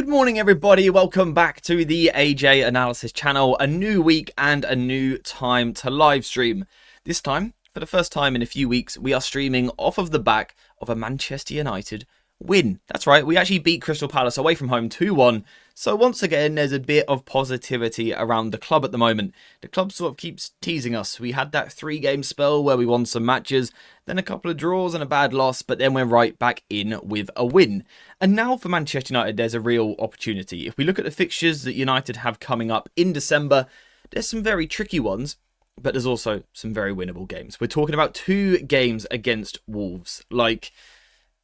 Good morning, everybody. Welcome back to the AJ Analysis channel. A new week and a new time to live stream. This time, for the first time in a few weeks, we are streaming off of the back of a Manchester United win. That's right, we actually beat Crystal Palace away from home 2-1. So once again, there's a bit of positivity around the club at the moment. The club sort of keeps teasing us. We had that 3-game spell where we won some matches, then a couple of draws and a bad loss, but then we're right back in with a win. And now for Manchester United, there's a real opportunity. If we look at the fixtures that United have coming up in December, there's some very tricky ones, but there's also some very winnable games. We're talking about 2 games against Wolves, like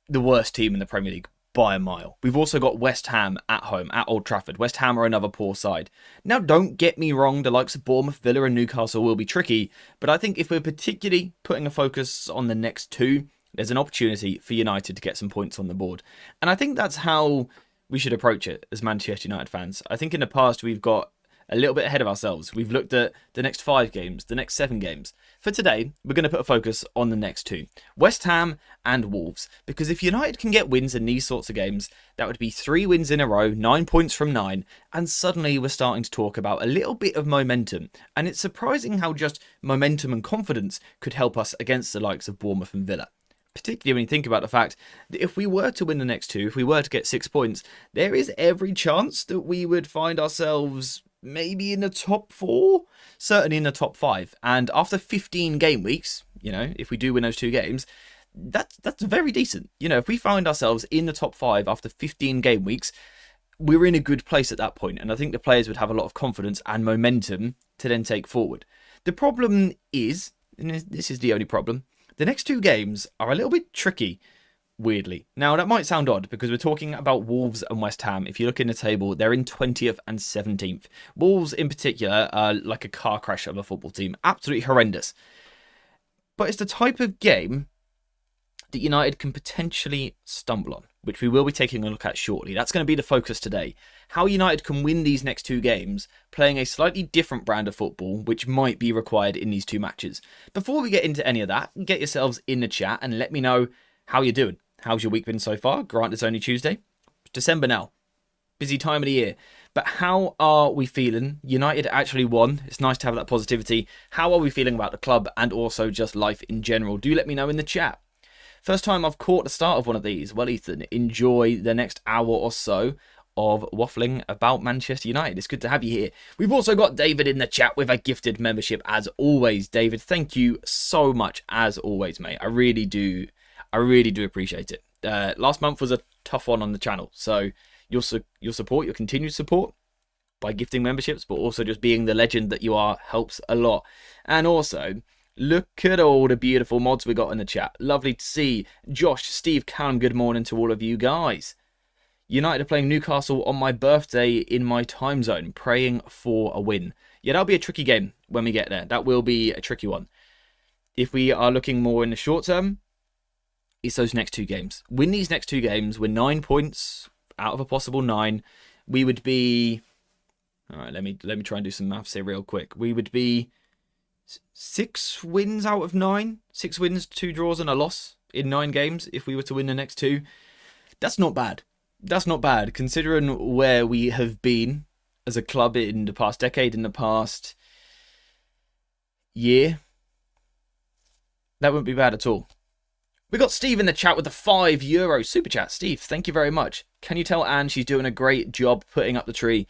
the worst team in the Premier League by a mile. We've also got West Ham at home, at Old Trafford. West Ham are another poor side. Now, don't get me wrong, the likes of Bournemouth, Villa and Newcastle will be tricky, but I think if we're particularly putting a focus on the next 2, there's an opportunity for United to get some points on the board. And I think that's how we should approach it as Manchester United fans. I think in the past we've got a little bit ahead of ourselves. We've looked at the next 5 games, the next 7 games. For today, we're going to put a focus on the next 2. West Ham and Wolves. Because if United can get wins in these sorts of games, that would be 3 wins in a row, 9 points from 9. And suddenly we're starting to talk about a little bit of momentum. And it's surprising how just momentum and confidence could help us against the likes of Bournemouth and Villa. Particularly when you think about the fact that if we were to win the next 2, if we were to get 6 points, there is every chance that we would find ourselves maybe in the top 4, certainly in the top 5. And after 15 game weeks, if we do win those 2 games, that's very decent. If we find ourselves in the top 5 after 15 game weeks, we're in a good place at that point. And I think the players would have a lot of confidence and momentum to then take forward. The problem is, and this is the only problem, the next 2 games are a little bit tricky, weirdly. Now, that might sound odd because we're talking about Wolves and West Ham. If you look in the table, they're in 20th and 17th. Wolves, in particular, are like a car crash of a football team. Absolutely horrendous. But it's the type of game that United can potentially stumble on, which we will be taking a look at shortly. That's going to be the focus today. How United can win these next 2 games, playing a slightly different brand of football, which might be required in these 2 matches. Before we get into any of that, get yourselves in the chat and let me know how you're doing. How's your week been so far? Grant, it's only Tuesday. It's December now. Busy time of the year. But how are we feeling? United actually won. It's nice to have that positivity. How are we feeling about the club and also just life in general? Do let me know in the chat. First time I've caught the start of one of these. Well, Ethan, enjoy the next hour or so of waffling about Manchester United. It's good to have you here. We've also got David in the chat with a gifted membership as always. David, thank you so much as always, mate. I really do appreciate it. Last month was a tough one on the channel, so your support, your continued support by gifting memberships, but also just being the legend that you are helps a lot. And also, look at all the beautiful mods we got in the chat. Lovely to see. Josh, Steve, Callum, good morning to all of you guys. United are playing Newcastle on my birthday in my time zone, praying for a win. Yeah, that'll be a tricky game when we get there. That will be a tricky one. If we are looking more in the short term, it's those next 2 games. Win these next 2 games. We're 9 points out of a possible 9. We would be... All right, let me try and do some maths here real quick. We would be 6 wins out of 9. 6 wins, 2 draws and a loss in 9 games if we were to win the next 2. That's not bad. That's not bad considering where we have been as a club in the past decade, in the past year. That wouldn't be bad at all. We got Steve in the chat with the €5 super chat. Steve, thank you very much. Can you tell Anne she's doing a great job putting up the tree?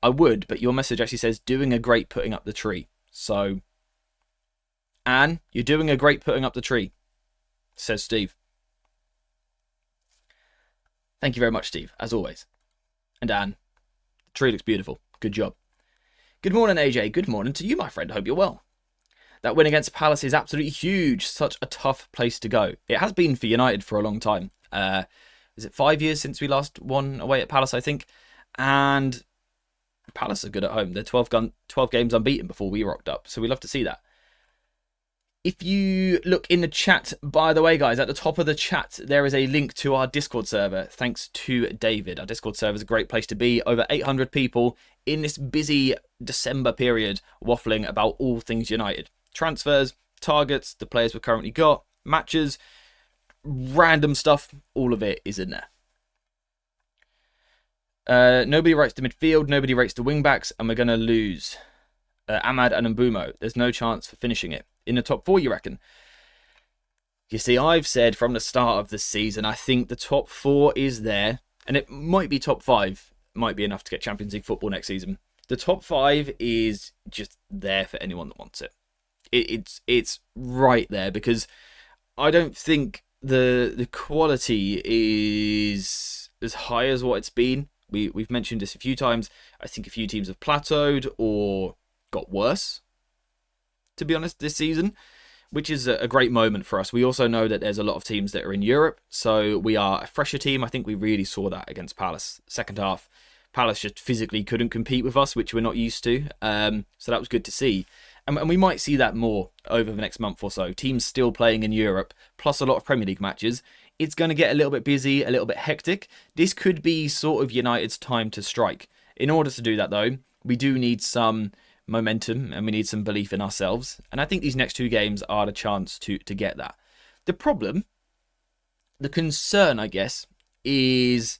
I would, but your message actually says doing a great putting up the tree. So, Anne, you're doing a great putting up the tree, says Steve. Thank you very much, Steve, as always. And Anne, the tree looks beautiful. Good job. Good morning, AJ. Good morning to you, my friend. I hope you're well. That win against Palace is absolutely huge. Such a tough place to go. It has been for United for a long time. Is it 5 years since we last won away at Palace, I think? And Palace are good at home. They're 12 games unbeaten before we rocked up. So we love to see that. If you look in the chat, by the way, guys, at the top of the chat, there is a link to our Discord server. Thanks to David. Our Discord server is a great place to be. Over 800 people in this busy December period waffling about all things United. Transfers, targets, the players we've currently got, matches, random stuff, all of it is in there. Nobody writes to midfield, nobody writes to wing-backs, and we're going to lose Ahmad and Mbumo. There's no chance for finishing it. In the top 4, you reckon? You see, I've said from the start of the season, I think the top 4 is there, and it might be top 5, might be enough to get Champions League football next season. The top 5 is just there for anyone that wants it. It's right there, because I don't think the quality is as high as what it's been. We've mentioned this a few times. I think a few teams have plateaued or got worse, to be honest, this season, which is a great moment for us. We also know that there's a lot of teams that are in Europe, so we are a fresher team. I think we really saw that against Palace. Second half, Palace just physically couldn't compete with us, which we're not used to. So that was good to see. And we might see that more over the next month or so. Teams still playing in Europe, plus a lot of Premier League matches. It's going to get a little bit busy, a little bit hectic. This could be sort of United's time to strike. In order to do that, though, we do need some momentum and we need some belief in ourselves. And I think these next 2 games are the chance to get that. The problem, the concern, I guess, is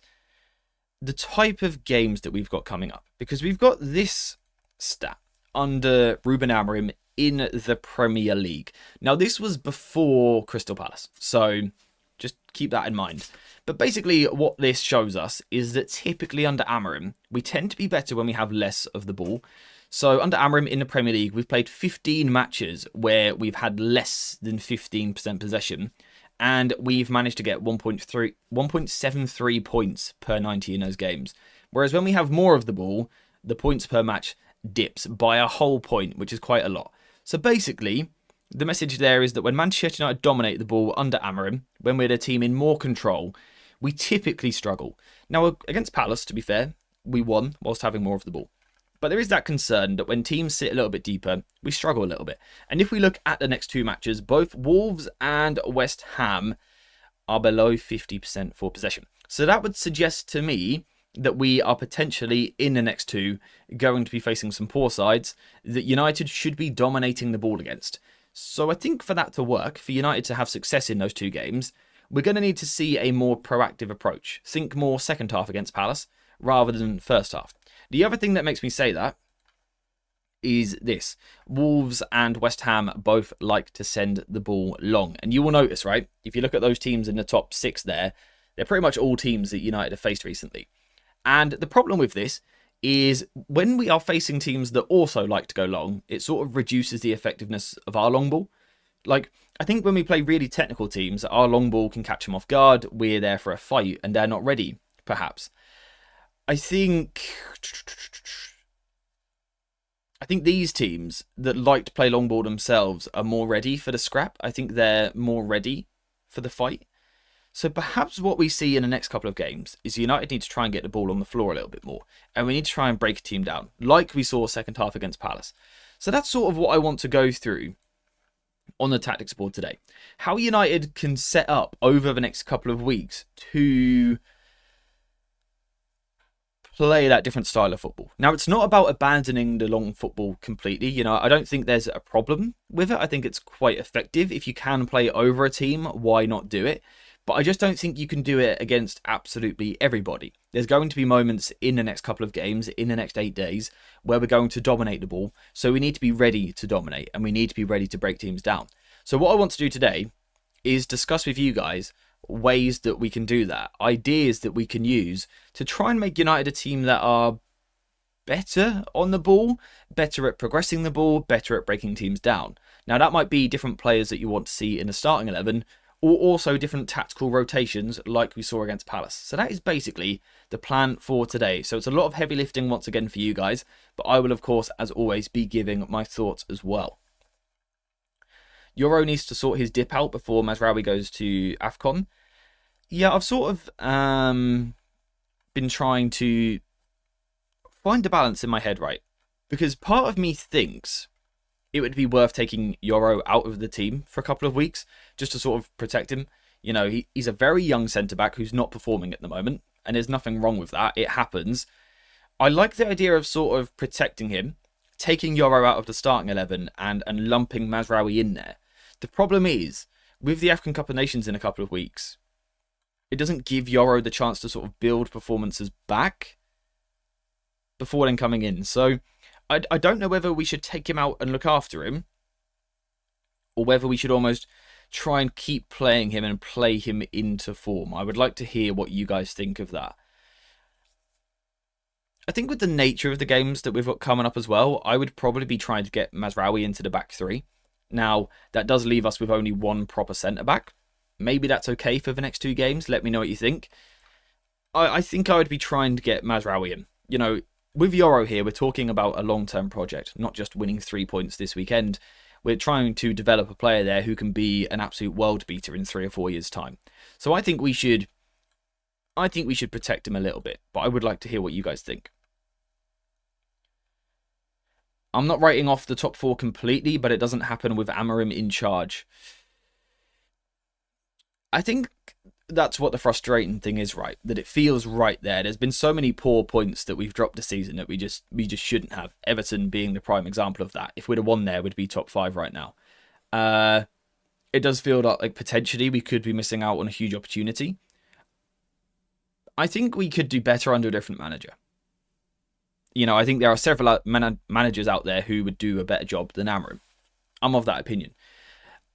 the type of games that we've got coming up. Because we've got this stat under Ruben Amorim in the Premier League. Now, this was before Crystal Palace, so just keep that in mind. But basically, what this shows us is that typically under Amorim, we tend to be better when we have less of the ball. So under Amorim in the Premier League, we've played 15 matches where we've had less than 15% possession, and we've managed to get 1.73 points per 90 in those games. Whereas when we have more of the ball, the points per match dips by a whole point, which is quite a lot. So basically, the message there is that when Manchester United dominate the ball under Amorim, when we're the team in more control, we typically struggle. Now, against Palace, to be fair, we won whilst having more of the ball. But there is that concern that when teams sit a little bit deeper, we struggle a little bit. And if we look at the next 2 matches, both Wolves and West Ham are below 50% for possession. So that would suggest to me that we are potentially, in the next 2, going to be facing some poor sides that United should be dominating the ball against. So I think for that to work, for United to have success in those 2 games, we're going to need to see a more proactive approach. Think more second half against Palace rather than first half. The other thing that makes me say that is this. Wolves and West Ham both like to send the ball long. And you will notice, right, if you look at those teams in the top 6 there, they're pretty much all teams that United have faced recently. And the problem with this is when we are facing teams that also like to go long, it sort of reduces the effectiveness of our long ball. Like, I think when we play really technical teams, our long ball can catch them off guard. We're there for a fight and they're not ready, perhaps. I think these teams that like to play long ball themselves are more ready for the scrap. I think they're more ready for the fight. So perhaps what we see in the next couple of games is United need to try and get the ball on the floor a little bit more. And we need to try and break a team down, like we saw second half against Palace. So that's sort of what I want to go through on the tactics board today. How United can set up over the next couple of weeks to play that different style of football. Now, it's not about abandoning the long football completely. You know, I don't think there's a problem with it. I think it's quite effective. If you can play over a team, why not do it? But I just don't think you can do it against absolutely everybody. There's going to be moments in the next couple of games, in the next 8 days, where we're going to dominate the ball. So we need to be ready to dominate and we need to be ready to break teams down. So what I want to do today is discuss with you guys ways that we can do that, ideas that we can use to try and make United a team that are better on the ball, better at progressing the ball, better at breaking teams down. Now, that might be different players that you want to see in the starting 11, or also different tactical rotations like we saw against Palace. So that is basically the plan for today. So it's a lot of heavy lifting once again for you guys, but I will, of course, as always, be giving my thoughts as well. Euro needs to sort his dip out before Mazraoui goes to AFCON. Yeah, I've sort of been trying to find a balance in my head, right? Because part of me thinks it would be worth taking Euro out of the team for a couple of weeks just to sort of protect him. You know, he's a very young centre-back who's not performing at the moment, and there's nothing wrong with that. It happens. I like the idea of sort of protecting him, taking Euro out of the starting 11 and lumping Mazraoui in there. The problem is, with the African Cup of Nations in a couple of weeks, it doesn't give Euro the chance to sort of build performances back. before then coming in. So I don't know whether we should take him out and look after him, or whether we should almost try and keep playing him and play him into form. I would like to hear what you guys think of that. I think with the nature of the games that we've got coming up as well, I would probably be trying to get Mazraoui into the back three. Now, that does leave us with only one proper centre-back. Maybe that's okay for the next 2 games. Let me know what you think. I think I would be trying to get Mazraoui in. You know, with Yoro here, we're talking about a long-term project, not just winning 3 points this weekend. We're trying to develop a player there who can be an absolute world beater in 3 or 4 years' time. So I think we should protect him a little bit, but I would like to hear what you guys think. I'm not writing off the top 4 completely, but it doesn't happen with Amorim in charge. I think that's what the frustrating thing is, right? That it feels right there. There's been so many poor points that we've dropped this season that we just shouldn't have. Everton being the prime example of that. If we'd have won there, we'd be top 5 right now. It does feel like potentially we could be missing out on a huge opportunity. I think we could do better under a different manager. You know, I think there are several managers out there who would do a better job than Amorim. I'm of that opinion.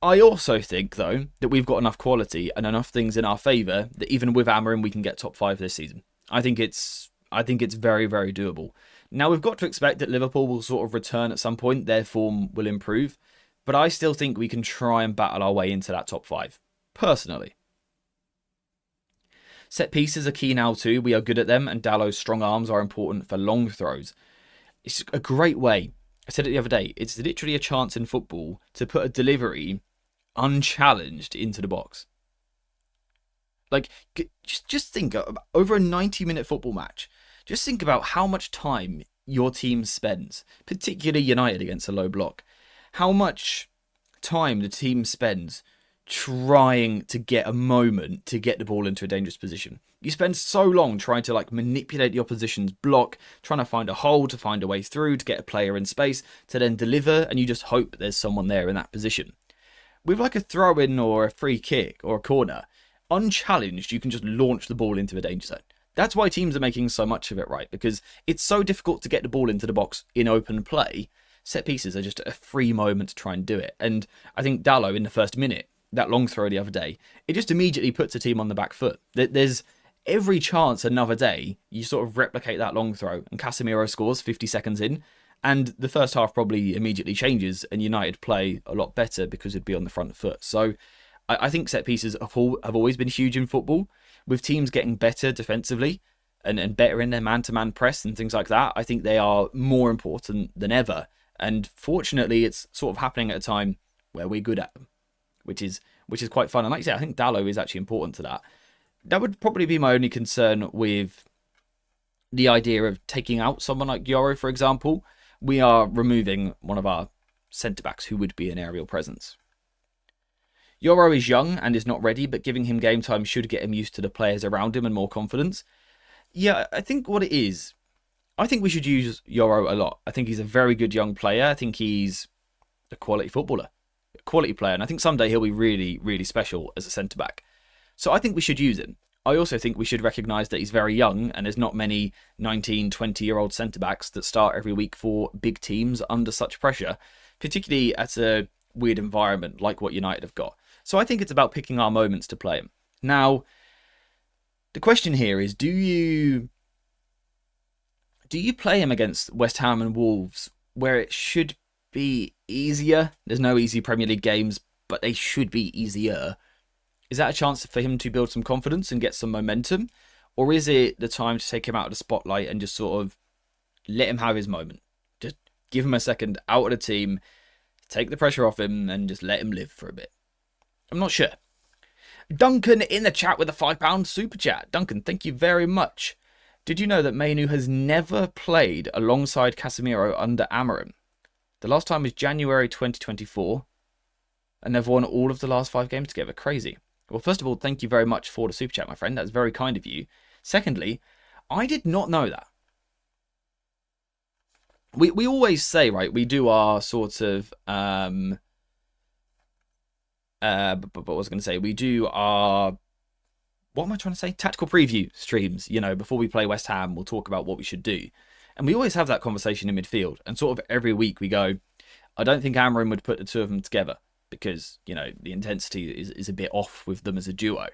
I also think, though, that we've got enough quality and enough things in our favour that even with Amorim, we can get top 5 this season. I think it's very, very doable. Now, we've got to expect that Liverpool will sort of return at some point. Their form will improve. But I still think we can try and battle our way into that top 5. Personally. Set pieces are key now too. We are good at them, and Dallow's strong arms are important for long throws. It's a great way. I said it the other day. It's literally a chance in football to put a delivery unchallenged into the box. Like, just think over a 90-minute football match. Just think about how much time your team spends, particularly United against a low block. How much time the team spends trying to get a moment to get the ball into a dangerous position. You spend so long trying to manipulate the opposition's block, trying to find a hole, to find a way through, to get a player in space, to then deliver, and you just hope there's someone there in that position. With a throw-in or a free kick or a corner, unchallenged, you can just launch the ball into a danger zone. That's why teams are making so much of it, right? Because it's so difficult to get the ball into the box in open play. Set pieces are just a free moment to try and do it. And I think Dalot in the first minute, that long throw the other day, it just immediately puts a team on the back foot. There's every chance another day you sort of replicate that long throw and Casemiro scores 50 seconds in, and the first half probably immediately changes and United play a lot better because it'd be on the front foot. So I think set pieces have always been huge in football. With teams getting better defensively and better in their man-to-man press and things like that, I think they are more important than ever. And fortunately, it's sort of happening at a time where we're good at them, which is quite fun. And like I say, I think Dalot is actually important to that. That would probably be my only concern with the idea of taking out someone like Yoro, for example. We are removing one of our centre-backs who would be an aerial presence. Yoro is young and is not ready, but giving him game time should get him used to the players around him and more confidence. Yeah, I think what it is, I think we should use Yoro a lot. I think he's a very good young player. I think he's a quality footballer, a quality player, and I think someday he'll be really, really special as a centre-back. So I think we should use him. I also think we should recognise that he's very young and there's not many 19, 20-year-old centre-backs that start every week for big teams under such pressure, particularly at a weird environment like what United have got. So I think it's about picking our moments to play him. Now, the question here is, do you play him against West Ham and Wolves where it should be easier? There's no easy Premier League games, but they should be easier. Is that a chance for him to build some confidence and get some momentum? Or is it the time to take him out of the spotlight and just sort of let him have his moment? Just give him a second out of the team, take the pressure off him, and just let him live for a bit. I'm not sure. Duncan in the chat with a £5 super chat. Duncan, thank you very much. Did you know that Mainu has never played alongside Casemiro under Amorim? The last time was January 2024, and they've won all of the last 5 games together. Crazy. Well, first of all, thank you very much for the super chat, my friend. That's very kind of you. Secondly, I did not know that. We always say, right, we do our sort of but what was I going to say? We do our, what am I trying to say? Tactical preview streams. You know, before we play West Ham, we'll talk about what we should do. And we always have that conversation in midfield. And sort of every week we go, I don't think Amorim would put the two of them together because, you know, the intensity is a bit off with them as a duo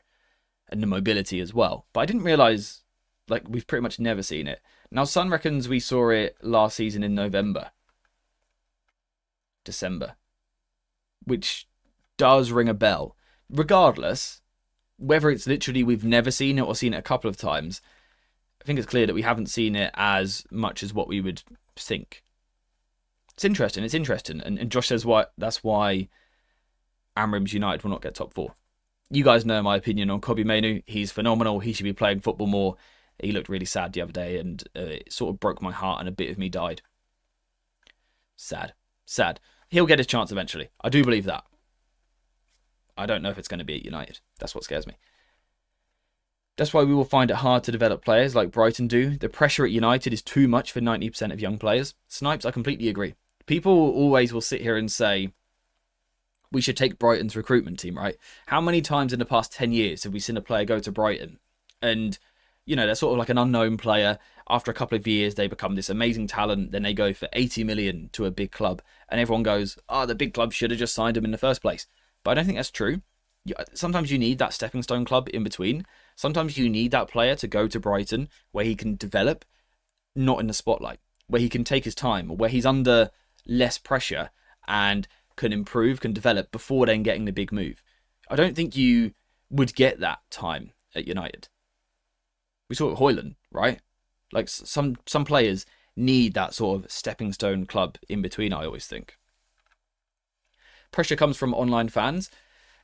and the mobility as well. But I didn't realise, like, we've pretty much never seen it. Now, Sun reckons we saw it last season in December, which does ring a bell. Regardless, whether it's literally we've never seen it or seen it a couple of times, I think it's clear that we haven't seen it as much as what we would think. It's interesting. And Josh says that's why Amorim's United will not get top 4. You guys know my opinion on Kobbie Mainoo. He's phenomenal. He should be playing football more. He looked really sad the other day, and it sort of broke my heart, and a bit of me died. Sad. He'll get his chance eventually. I do believe that. I don't know if it's going to be at United. That's what scares me. That's why we will find it hard to develop players like Brighton do. The pressure at United is too much for 90% of young players. Snipes, I completely agree. People always will sit here and say, we should take Brighton's recruitment team, right? How many times in the past 10 years have we seen a player go to Brighton? And, you know, they're sort of like an unknown player. After a couple of years, they become this amazing talent. Then they go for 80 million to a big club. And everyone goes, oh, the big club should have just signed him in the first place. But I don't think that's true. Sometimes you need that stepping stone club in between. Sometimes you need that player to go to Brighton where he can develop, not in the spotlight, where he can take his time, where he's under less pressure and can improve, can develop before then getting the big move. I don't think you would get that time at United. We saw it with Højlund, right? Like some players need that sort of stepping stone club in between, I always think. Pressure comes from online fans.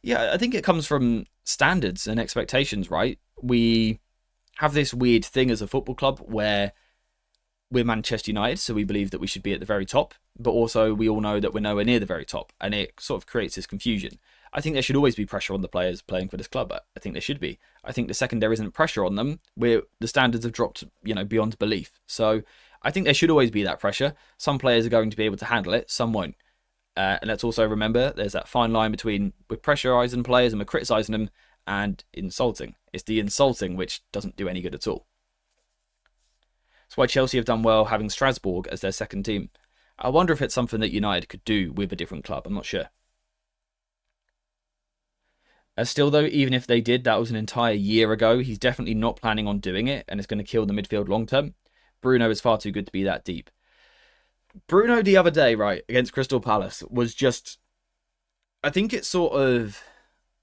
Yeah, I think it comes from standards and expectations, right? We have this weird thing as a football club where we're Manchester United, so we believe that we should be at the very top, but also we all know that we're nowhere near the very top, and it sort of creates this confusion. I think there should always be pressure on the players playing for this club. I think there should be. I think the second there isn't pressure on them, the standards have dropped, beyond belief. So I think there should always be that pressure. Some players are going to be able to handle it, some won't. And let's also remember there's that fine line between we're pressurising players and we're criticising them and insulting. It's the insulting which doesn't do any good at all. That's why Chelsea have done well having Strasbourg as their second team. I wonder if it's something that United could do with a different club. I'm not sure. Still though, even if they did, that was an entire year ago. He's definitely not planning on doing it, and it's going to kill the midfield long term. Bruno is far too good to be that deep. Bruno the other day, right, against Crystal Palace was just, I think it sort of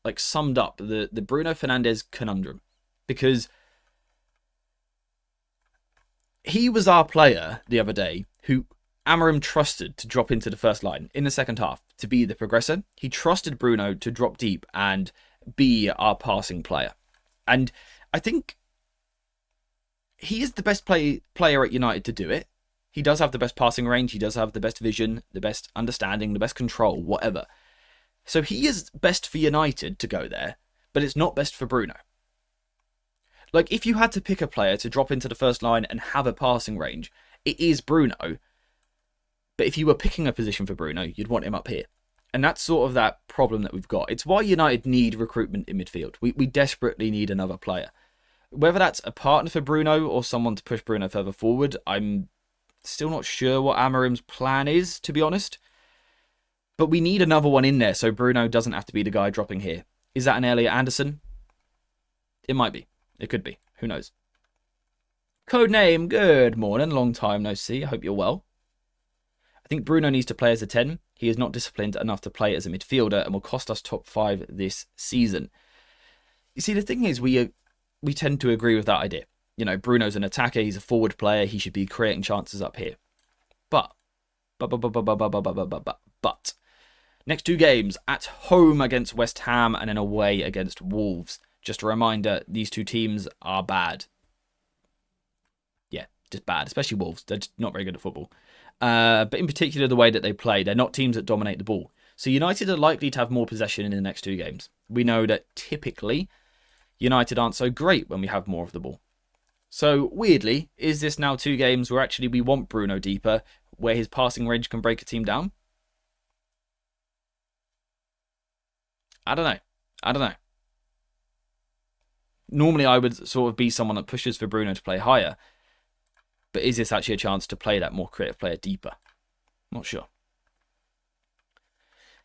like summed up the Bruno Fernandes conundrum, because he was our player the other day who Amorim trusted to drop into the first line in the second half to be the progressor. He trusted Bruno to drop deep and be our passing player. And I think he is the best player at United to do it. He does have the best passing range. He does have the best vision, the best understanding, the best control, whatever. So he is best for United to go there, but it's not best for Bruno. Like, if you had to pick a player to drop into the first line and have a passing range, it is Bruno. But if you were picking a position for Bruno, you'd want him up here. And that's sort of that problem that we've got. It's why United need recruitment in midfield. We desperately need another player. Whether that's a partner for Bruno or someone to push Bruno further forward, I'm still not sure what Amorim's plan is, to be honest. But we need another one in there so Bruno doesn't have to be the guy dropping here. Is that an Elliot Anderson? It might be. It could be. Who knows? Codename, good morning. Long time no see. I hope you're well. I think Bruno needs to play as a 10. He is not disciplined enough to play as a midfielder and will cost us top 5 this season. You see, the thing is, we tend to agree with that idea. You know, Bruno's an attacker. He's a forward player. He should be creating chances up here. But next 2 games, at home against West Ham and then away against Wolves. Just a reminder, these 2 teams are bad. Yeah, just bad, especially Wolves. They're just not very good at football. But in particular, the way that they play, they're not teams that dominate the ball. So United are likely to have more possession in the next 2 games. We know that typically, United aren't so great when we have more of the ball. So weirdly, is this now 2 games where actually we want Bruno deeper, where his passing range can break a team down? I don't know. Normally I would sort of be someone that pushes for Bruno to play higher. But is this actually a chance to play that more creative player deeper? Not sure.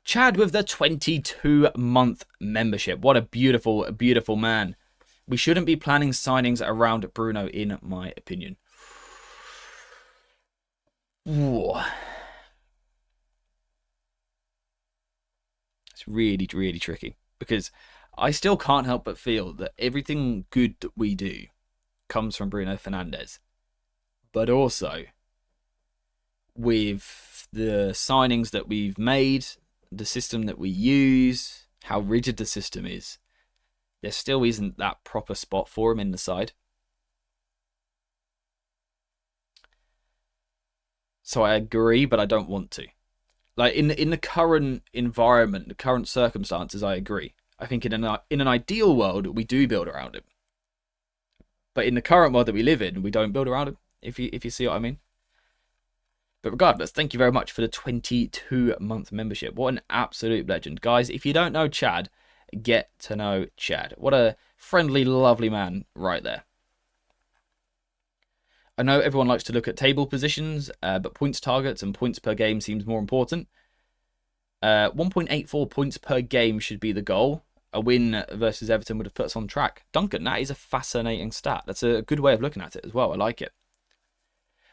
Chad with the 22-month membership. What a beautiful, beautiful man. We shouldn't be planning signings around Bruno, in my opinion. Ooh. It's really, really tricky. Because I still can't help but feel that everything good that we do comes from Bruno Fernandes. But also, with the signings that we've made, the system that we use, how rigid the system is, there still isn't that proper spot for him in the side. So I agree, but I don't want to. Like in the current environment, the current circumstances, I agree. I think in an ideal world, we do build around him. But in the current world that we live in, we don't build around him, if you see what I mean. But regardless, thank you very much for the 22-month membership. What an absolute legend. Guys, if you don't know Chad, get to know Chad. What a friendly, lovely man right there. I know everyone likes to look at table positions, but points targets and points per game seems more important. 1.84 points per game should be the goal. A win versus Everton would have put us on track. Duncan, that is a fascinating stat. That's a good way of looking at it as well. I like it.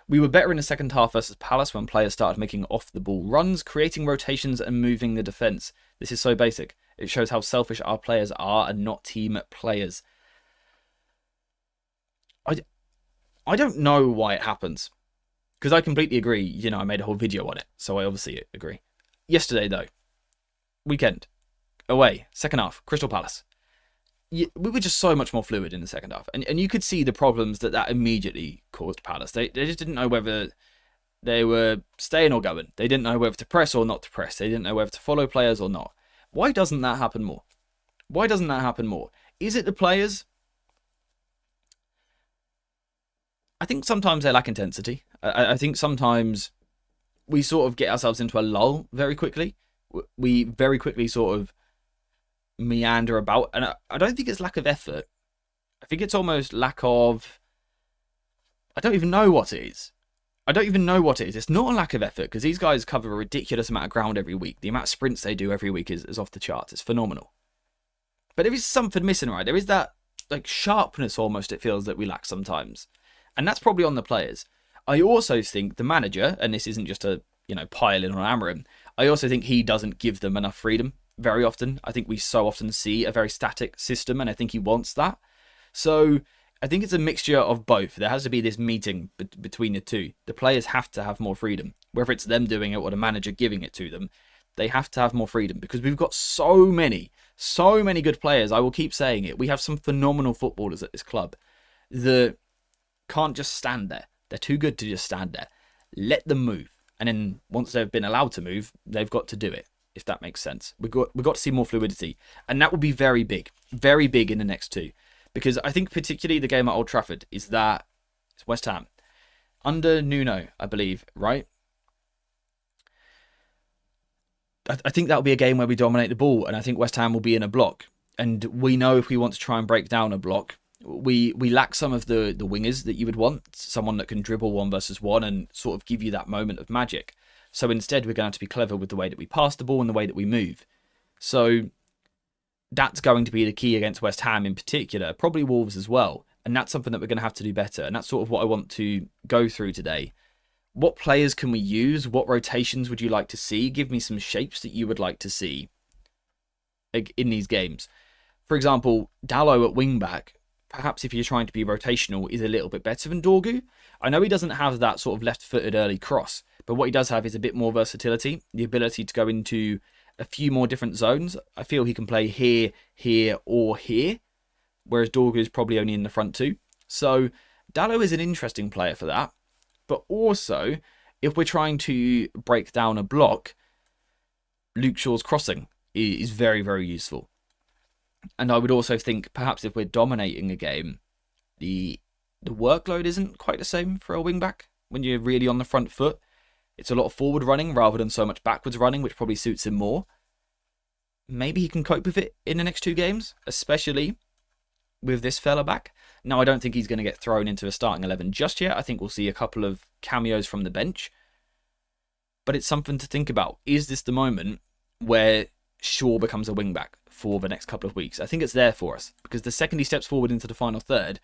We were better in the second half versus Palace when players started making off-the-ball runs, creating rotations and moving the defence. This is so basic. It shows how selfish our players are and not team players. I don't know why it happens. Because I completely agree. You know, I made a whole video on it. So I obviously agree. Yesterday, though. Weekend. Away. Second half. Crystal Palace. We were just so much more fluid in the second half. And you could see the problems that immediately caused Palace. They just didn't know whether they were staying or going. They didn't know whether to press or not to press. They didn't know whether to follow players or not. Why doesn't that happen more? Why doesn't that happen more? Is it the players? I think sometimes they lack intensity. I think sometimes we sort of get ourselves into a lull very quickly. We very quickly sort of meander about. And I don't think it's lack of effort. I think it's almost lack of... I don't even know what it is. It's not a lack of effort because these guys cover a ridiculous amount of ground every week. The amount of sprints they do every week is off the charts. It's phenomenal. But there is something missing, right? There is that like sharpness almost it feels that we lack sometimes. And that's probably on the players. I also think the manager, and this isn't just a, pile in on Amorim, I also think he doesn't give them enough freedom very often. I think we so often see a very static system, and I think he wants that. So I think it's a mixture of both. There has to be this meeting between the two. The players have to have more freedom. Whether it's them doing it or the manager giving it to them, they have to have more freedom because we've got so many good players. I will keep saying it. We have some phenomenal footballers at this club that can't just stand there. They're too good to just stand there. Let them move. And then once they've been allowed to move, they've got to do it, if that makes sense. We've got to see more fluidity. And that will be very big in the next two. Because I think particularly the game at Old Trafford is that it's West Ham. Under Nuno, I believe, right? I think that'll be a game where we dominate the ball. And I think West Ham will be in a block. And we know if we want to try and break down a block, we lack some of the wingers that you would want. Someone that can dribble 1v1 and sort of give you that moment of magic. So instead, we're going to have to be clever with the way that we pass the ball and the way that we move. So that's going to be the key against West Ham in particular. Probably Wolves as well. And that's something that we're going to have to do better. And that's sort of what I want to go through today. What players can we use? What rotations would you like to see? Give me some shapes that you would like to see in these games. For example, Dalot at wing-back, perhaps if you're trying to be rotational, is a little bit better than Dorgu. I know he doesn't have that sort of left-footed early cross, but what he does have is a bit more versatility, the ability to go into a few more different zones. I feel he can play here, here, or here, whereas Dorgu is probably only in the front two. So Dalot is an interesting player for that. But also, if we're trying to break down a block, Luke Shaw's crossing is very, very useful. And I would also think perhaps if we're dominating a game, the workload isn't quite the same for a wing-back when you're really on the front foot. It's a lot of forward running rather than so much backwards running, which probably suits him more. Maybe he can cope with it in the next two games, especially with this fella back. Now, I don't think he's going to get thrown into a starting 11 just yet. I think we'll see a couple of cameos from the bench. But it's something to think about. Is this the moment where Shaw becomes a wing-back for the next couple of weeks? I think it's there for us. Because the second he steps forward into the final third,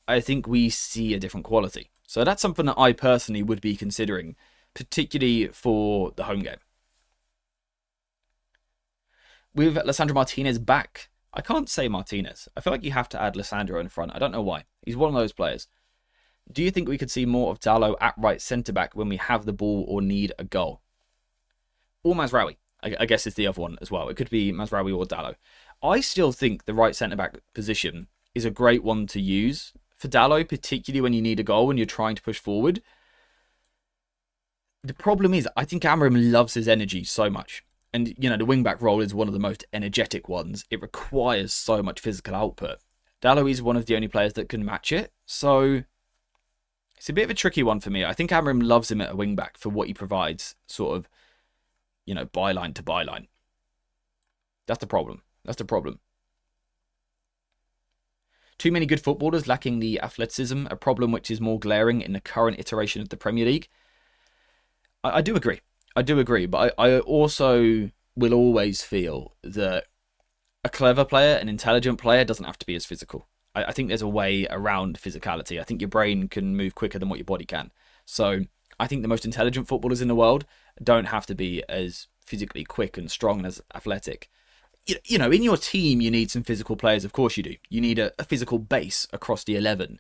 I think we see a different quality. So that's something that I personally would be considering, particularly for the home game. With Lissandro Martinez back, I can't say Martinez. I feel like you have to add Lissandro in front. I don't know why. He's one of those players. Do you think we could see more of Dalot at right centre-back when we have the ball or need a goal? Or Mazraoui, I guess is the other one as well. It could be Mazraoui or Dalot. I still think the right centre-back position is a great one to use for Dalot, particularly when you need a goal and you're trying to push forward. The problem is, I think Amorim loves his energy so much. And, you know, the wing-back role is one of the most energetic ones. It requires so much physical output. Dalot is one of the only players that can match it. So it's a bit of a tricky one for me. I think Amorim loves him at a wing-back for what he provides, sort of, you know, byline to byline. That's the problem. That's the problem. Too many good footballers lacking the athleticism, a problem which is more glaring in the current iteration of the Premier League. I do agree. I do agree, but I also will always feel that a clever player, an intelligent player, doesn't have to be as physical. I think there's a way around physicality. I think your brain can move quicker than what your body can. So I think the most intelligent footballers in the world don't have to be as physically quick and strong and as athletic. You know, in your team, you need some physical players. Of course you do. You need a physical base across the 11.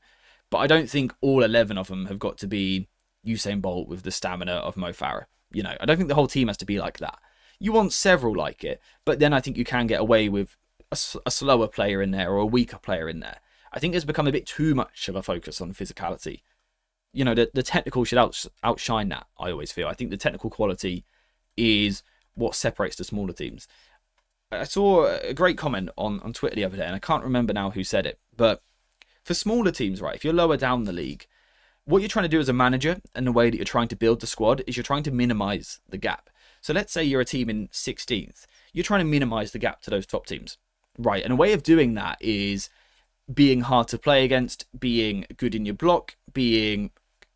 But I don't think all 11 of them have got to be Usain Bolt with the stamina of Mo Farah. You know, I don't think the whole team has to be like that. You want several like it, but then I think you can get away with a slower player in there or a weaker player in there. I think there's become a bit too much of a focus on physicality. You know, the technical should outshine that, I always feel. I think the technical quality is what separates the smaller teams. I saw a great comment on Twitter the other day, and I can't remember now who said it, but for smaller teams, right, if you're lower down the league, what you're trying to do as a manager and the way that you're trying to build the squad is you're trying to minimize the gap. So let's say you're a team in 16th. You're trying to minimize the gap to those top teams. Right, and a way of doing that is being hard to play against, being good in your block, being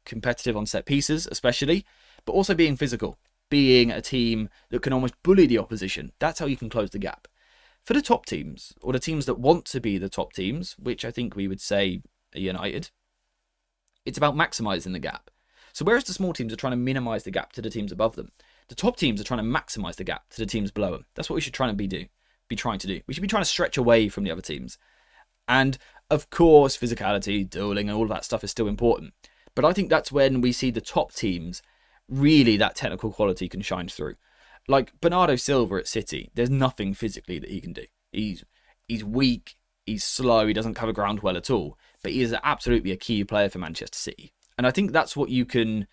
competitive on set pieces especially, but also being physical, being a team that can almost bully the opposition. That's how you can close the gap. For the top teams, or the teams that want to be the top teams, which I think we would say are United, it's about maximising the gap. So whereas the small teams are trying to minimise the gap to the teams above them, the top teams are trying to maximise the gap to the teams below them. That's what we should be trying to do. We should be trying to stretch away from the other teams. And of course, physicality, dueling, and all of that stuff is still important. But I think that's when we see the top teams, really that technical quality can shine through. Like Bernardo Silva at City, there's nothing physically that he can do. He's weak, he's slow, he doesn't cover ground well at all. But he is absolutely a key player for Manchester City. And I think that's what you can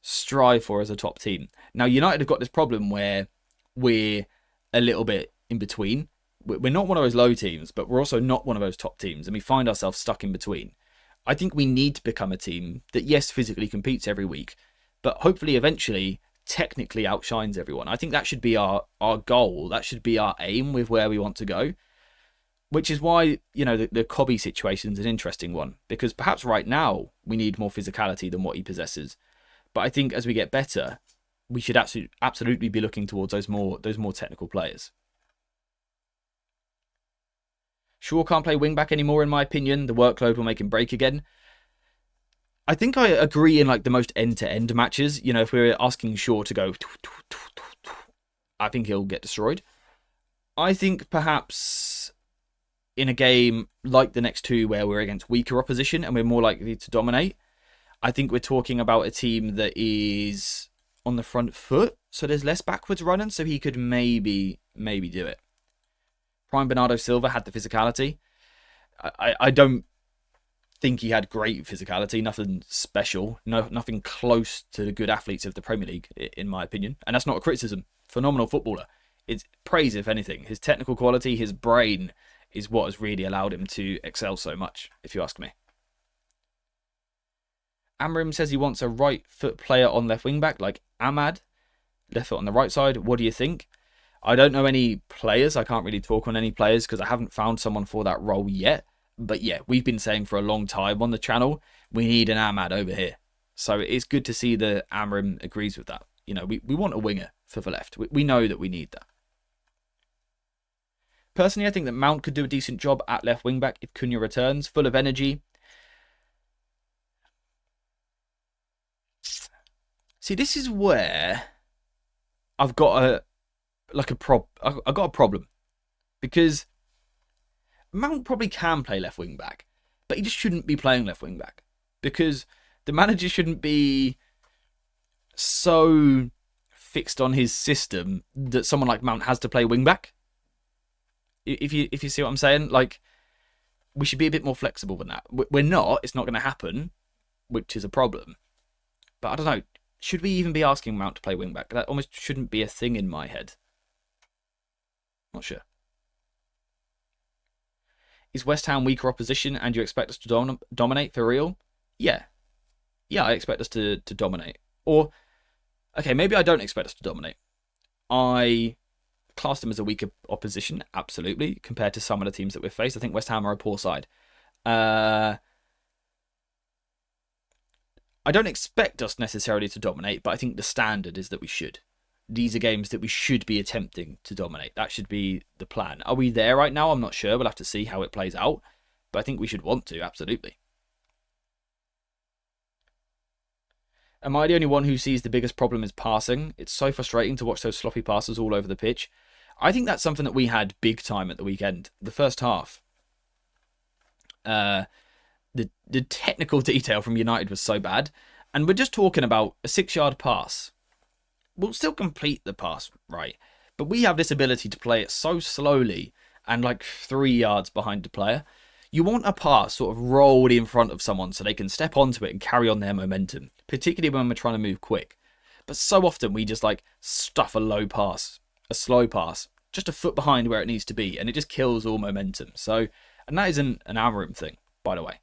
strive for as a top team. Now, United have got this problem where we're a little bit in between. We're not one of those low teams, but we're also not one of those top teams. And we find ourselves stuck in between. I think we need to become a team that, yes, physically competes every week, but hopefully eventually technically outshines everyone. I think that should be our goal. That should be our aim with where we want to go. Which is why, you know, the Cobby situation is an interesting one. Because perhaps right now we need more physicality than what he possesses. But I think as we get better, we should absolutely be looking towards those more technical players. Shaw can't play wing-back anymore, in my opinion. The workload will make him break again. I think I agree in like the most end-to-end matches. You know, if we're asking Shaw to go, I think he'll get destroyed. I think perhaps in a game like the next two where we're against weaker opposition and we're more likely to dominate, I think we're talking about a team that is on the front foot, so there's less backwards running, so he could maybe do it. Prime Bernardo Silva had the physicality. I don't think he had great physicality, nothing special, nothing close to the good athletes of the Premier League, in my opinion. And that's not a criticism. Phenomenal footballer. It's praise, if anything. His technical quality, his brain is what has really allowed him to excel so much, if you ask me. Amorim says he wants a right foot player on left wing back, like Ahmad. Left foot on the right side. What do you think? I don't know any players. I can't really talk on any players because I haven't found someone for that role yet. But yeah, we've been saying for a long time on the channel, we need an Ahmad over here. So it's good to see that Amram agrees with that. You know, we want a winger for the left. We know that we need that. Personally, I think that Mount could do a decent job at left wing back if Cunha returns, full of energy. See, this is where I've got a problem, because Mount probably can play left wing back, but he just shouldn't be playing left wing back, because the manager shouldn't be so fixed on his system that someone like Mount has to play wing back. If you see what I'm saying, like, we should be a bit more flexible than that. We're not. It's not going to happen, which is a problem. But I don't know. Should we even be asking Mount to play wing back? That almost shouldn't be a thing in my head. Not sure. Is West Ham weaker opposition and you expect us to dominate for real? Yeah. Yeah, I expect us to dominate. Or, okay, maybe I don't expect us to dominate. I class them as a weaker opposition, absolutely, compared to some of the teams that we've faced. I think West Ham are a poor side. I don't expect us necessarily to dominate, but I think the standard is that we should. These are games that we should be attempting to dominate. That should be the plan. Are we there right now? I'm not sure. We'll have to see how it plays out. But I think we should want to, absolutely. Am I the only one who sees the biggest problem is passing? It's so frustrating to watch those sloppy passes all over the pitch. I think that's something that we had big time at the weekend. The first half. The technical detail from United was so bad. And we're just talking about a 6-yard pass. We'll still complete the pass, right? But we have this ability to play it so slowly and like 3 yards behind the player. You want a pass sort of rolled in front of someone so they can step onto it and carry on their momentum, particularly when we're trying to move quick. But so often we just like stuff a low pass, a slow pass, just a foot behind where it needs to be, and it just kills all momentum. So, and that isn't an Amarim thing, by the way.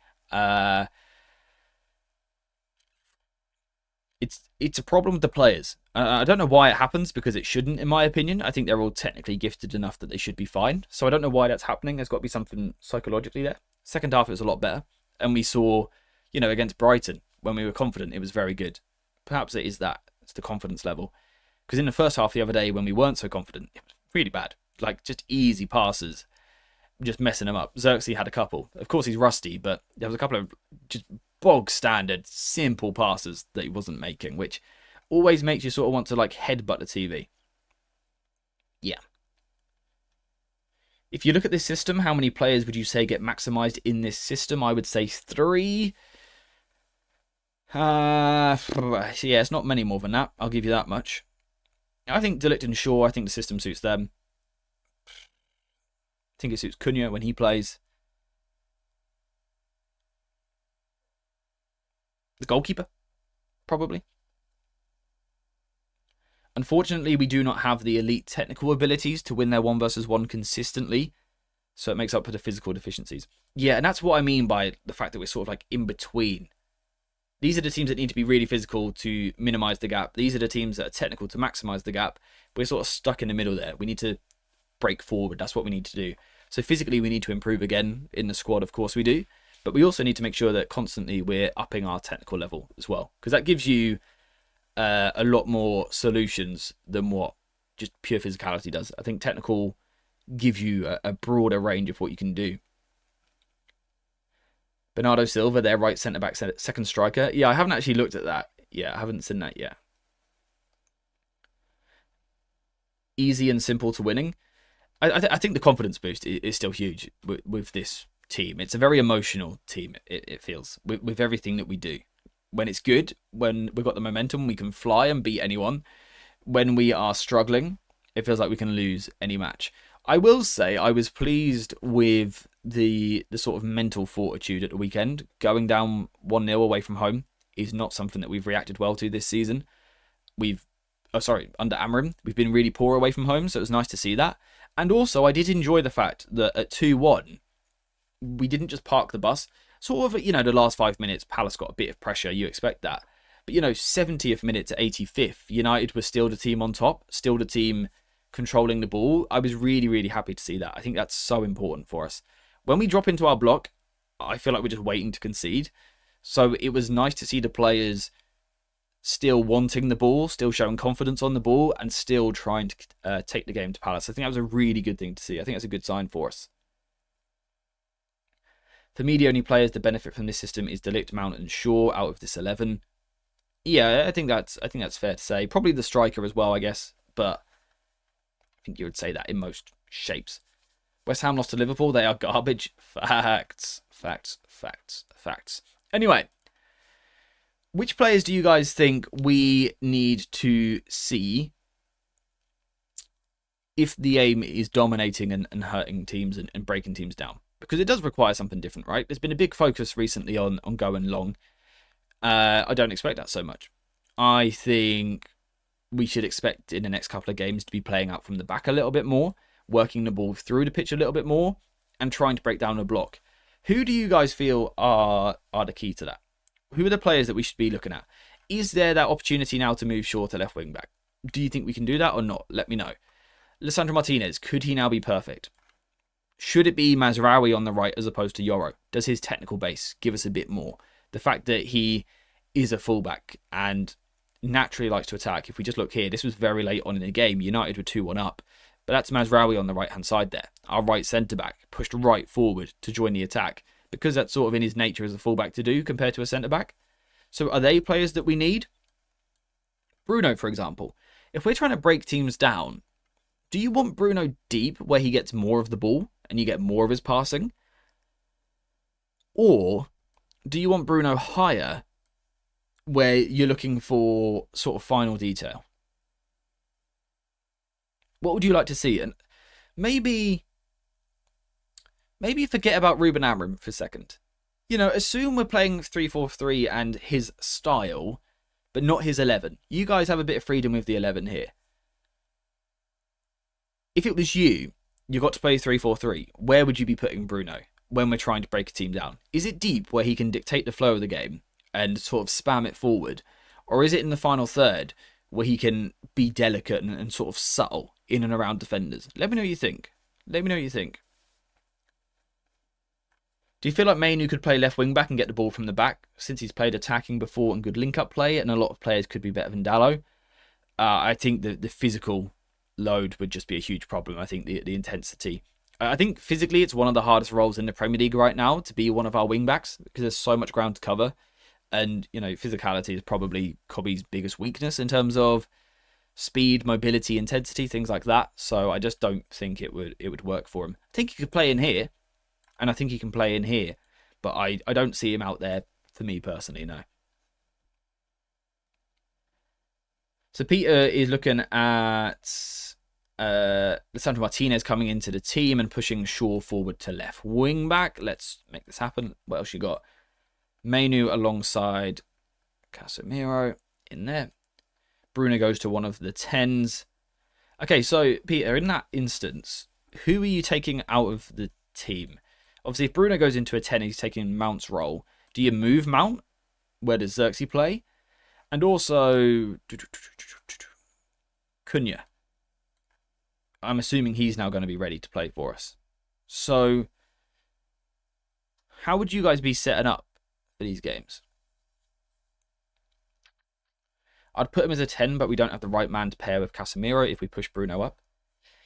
It's a problem with the players. I don't know why it happens, because it shouldn't, in my opinion. I think they're all technically gifted enough that they should be fine. So I don't know why that's happening. There's got to be something psychologically there. Second half, it was a lot better. And we saw, you know, against Brighton, when we were confident, it was very good. Perhaps it is that. It's the confidence level. Because in the first half the other day, when we weren't so confident, it was really bad. Like, just easy passes. Just messing them up. Xerxes had a couple. Of course, he's rusty, but there was a couple of just bog standard, simple passes that he wasn't making, which always makes you sort of want to like headbutt the TV. Yeah. If you look at this system, how many players would you say get maximized in this system? I would say 3. Yeah, it's not many more than that. I'll give you that much. I think De Ligt and Shaw, I think the system suits them. I think it suits Cunha when he plays. The goalkeeper, probably. Unfortunately, we do not have the elite technical abilities to win their 1 versus 1 consistently, so it makes up for the physical deficiencies. Yeah, and that's what I mean by the fact that we're sort of like in between. These are the teams that need to be really physical to minimize the gap. These are the teams that are technical to maximize the gap. We're sort of stuck in the middle there. We need to break forward. That's what we need to do. So physically, we need to improve again in the squad. Of course we do. But we also need to make sure that constantly we're upping our technical level as well. Because that gives you a lot more solutions than what just pure physicality does. I think technical gives you a broader range of what you can do. Bernardo Silva, their right centre-back, second striker. Yeah, I haven't actually looked at that. Yeah, I haven't seen that yet. Easy and simple to winning. I think the confidence boost is still huge with this team. It's a very emotional team, it feels, with everything that we do. When it's good, when we've got the momentum, we can fly and beat anyone. When we are struggling, it feels like we can lose any match. I will say I was pleased with the sort of mental fortitude at the weekend. Going down 1-0 away from home is not something that we've reacted well to this season. Under Amarim, we've been really poor away from home, so it was nice to see that. And also, I did enjoy the fact that at 2-1, we didn't just park the bus. Sort of, the last 5 minutes, Palace got a bit of pressure. You expect that. But, 70th minute to 85th, United was still the team on top, still the team controlling the ball. I was really, really happy to see that. I think that's so important for us. When we drop into our block, I feel like we're just waiting to concede. So it was nice to see the players still wanting the ball, still showing confidence on the ball, and still trying to take the game to Palace. I think that was a really good thing to see. I think that's a good sign for us. For me, the only players to benefit from this system is De Ligt, Mount, and Shaw out of this 11. Yeah, I think that's fair to say. Probably the striker as well, I guess. But I think you would say that in most shapes. West Ham lost to Liverpool. They are garbage. Facts. Anyway, which players do you guys think we need to see if the aim is dominating and hurting teams and breaking teams down? Because it does require something different, right? There's been a big focus recently on going long. I don't expect that so much. I think we should expect in the next couple of games to be playing out from the back a little bit more, working the ball through the pitch a little bit more, and trying to break down the block. Who do you guys feel are the key to that? Who are the players that we should be looking at? Is there that opportunity now to move Shaw to left wing back? Do you think we can do that or not? Let me know. Lisandro Martinez, could he now be perfect? Should it be Mazraoui on the right as opposed to Yoro? Does his technical base give us a bit more? The fact that he is a fullback and naturally likes to attack. If we just look here, this was very late on in the game. United were 2-1 up. But that's Mazraoui on the right-hand side there. Our right centre-back pushed right forward to join the attack because that's sort of in his nature as a fullback to do compared to a centre-back. So are they players that we need? Bruno, for example. If we're trying to break teams down, do you want Bruno deep where he gets more of the ball and you get more of his passing? Or do you want Bruno higher where you're looking for sort of final detail? What would you like to see? And maybe forget about Ruben Amorim for a second. You know, assume we're playing 3-4-3 and his style, but not his 11. You guys have a bit of freedom with the 11 here. If it was you got to play 3-4-3, where would you be putting Bruno when we're trying to break a team down? Is it deep where he can dictate the flow of the game and sort of spam it forward? Or is it in the final third where he can be delicate and sort of subtle in and around defenders? Let me know what you think. Do you feel like Mainu could play left wing back and get the ball from the back since he's played attacking before and good link-up play, and a lot of players could be better than Dalot? I think the physical load would just be a huge problem. I think the intensity. I think physically it's one of the hardest roles in the Premier League right now to be one of our wing backs because there's so much ground to cover. And, you know, physicality is probably Kobe's biggest weakness in terms of speed, mobility, intensity, things like that. So I just don't think it would work for him. I think he could play in here, and I think he can play in here, but I don't see him out there for me personally, no. So Peter is looking at Lisandro Martinez coming into the team and pushing Shaw forward to left wing back. Let's make this happen. What else you got? Mainu alongside Casemiro in there. Bruno goes to one of the 10s. Okay, so Peter, in that instance, who are you taking out of the team? Obviously, if Bruno goes into a 10, he's taking Mount's role. Do you move Mount? Where does Xerxes play? And also, Cunha. I'm assuming he's now going to be ready to play for us. So, how would you guys be setting up for these games? I'd put him as a 10, but we don't have the right man to pair with Casemiro if we push Bruno up.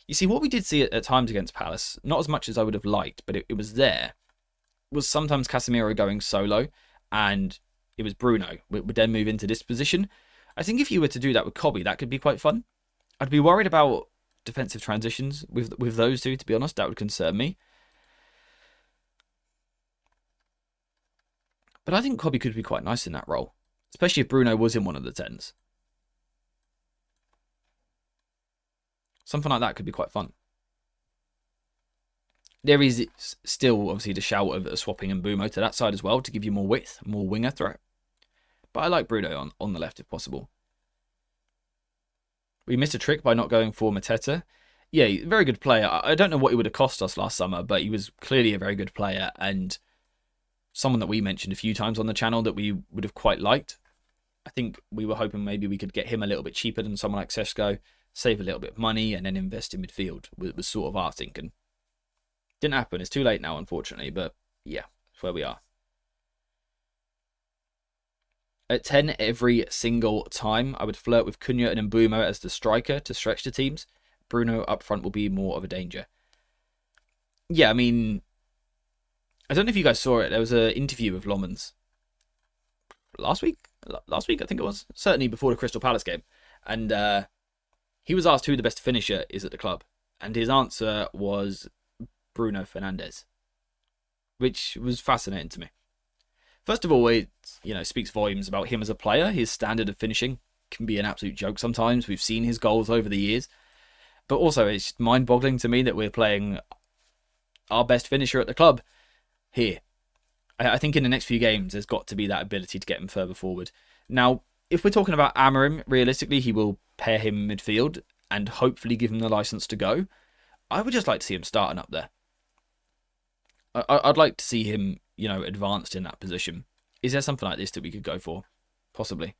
You see, what we did see at times against Palace, not as much as I would have liked, but it was there, was sometimes Casemiro going solo, and it was Bruno would then move into this position. I think if you were to do that with Kobe, that could be quite fun. I'd be worried about defensive transitions with those two, to be honest. That would concern me. But I think Kobe could be quite nice in that role, especially if Bruno was in one of the 10s. Something like that could be quite fun. There is still, obviously, the shout of swapping Mbeumo to that side as well to give you more width, more winger threat. But I like Bruno on the left if possible. We missed a trick by not going for Mateta. Yeah, very good player. I don't know what he would have cost us last summer, but he was clearly a very good player and someone that we mentioned a few times on the channel that we would have quite liked. I think we were hoping maybe we could get him a little bit cheaper than someone like Šeško, save a little bit of money, and then invest in midfield was sort of our thinking. Didn't happen. It's too late now, unfortunately, but yeah, That's where we are. At 10 every single time, I would flirt with Cunha and Mbeumo as the striker to stretch the teams. Bruno up front will be more of a danger. Yeah, I mean, I don't know if you guys saw it. There was an interview with Lomans last week, I think it was. Certainly before the Crystal Palace game. And he was asked who the best finisher is at the club. And his answer was Bruno Fernandes, which was fascinating to me. First of all, it speaks volumes about him as a player. His standard of finishing can be an absolute joke sometimes. We've seen his goals over the years. But also, it's mind-boggling to me that we're playing our best finisher at the club here. I think in the next few games, there's got to be that ability to get him further forward. Now, if we're talking about Amorim, realistically, he will pair him in midfield and hopefully give him the license to go. I would just like to see him starting up there. I'd like to see him, advanced in that position. Is there something like this that we could go for? Possibly.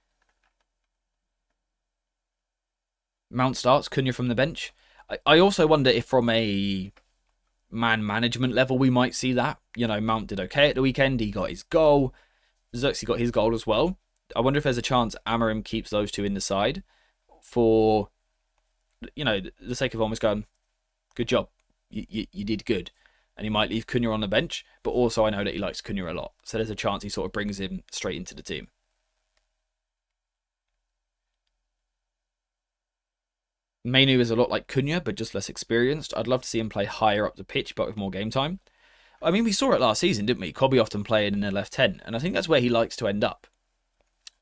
Mount starts, Cunha from the bench. I also wonder if from a man management level we might see that. Mount did okay at the weekend. He got his goal. Xerxes got his goal as well. I wonder if there's a chance Amorim keeps those two in the side for, the sake of almost going, good job. You did good. And he might leave Cunha on the bench, but also I know that he likes Cunha a lot. So there's a chance he sort of brings him straight into the team. Mainu is a lot like Cunha, but just less experienced. I'd love to see him play higher up the pitch, but with more game time. I mean, we saw it last season, didn't we? Kobe often playing in the left 10, and I think that's where he likes to end up.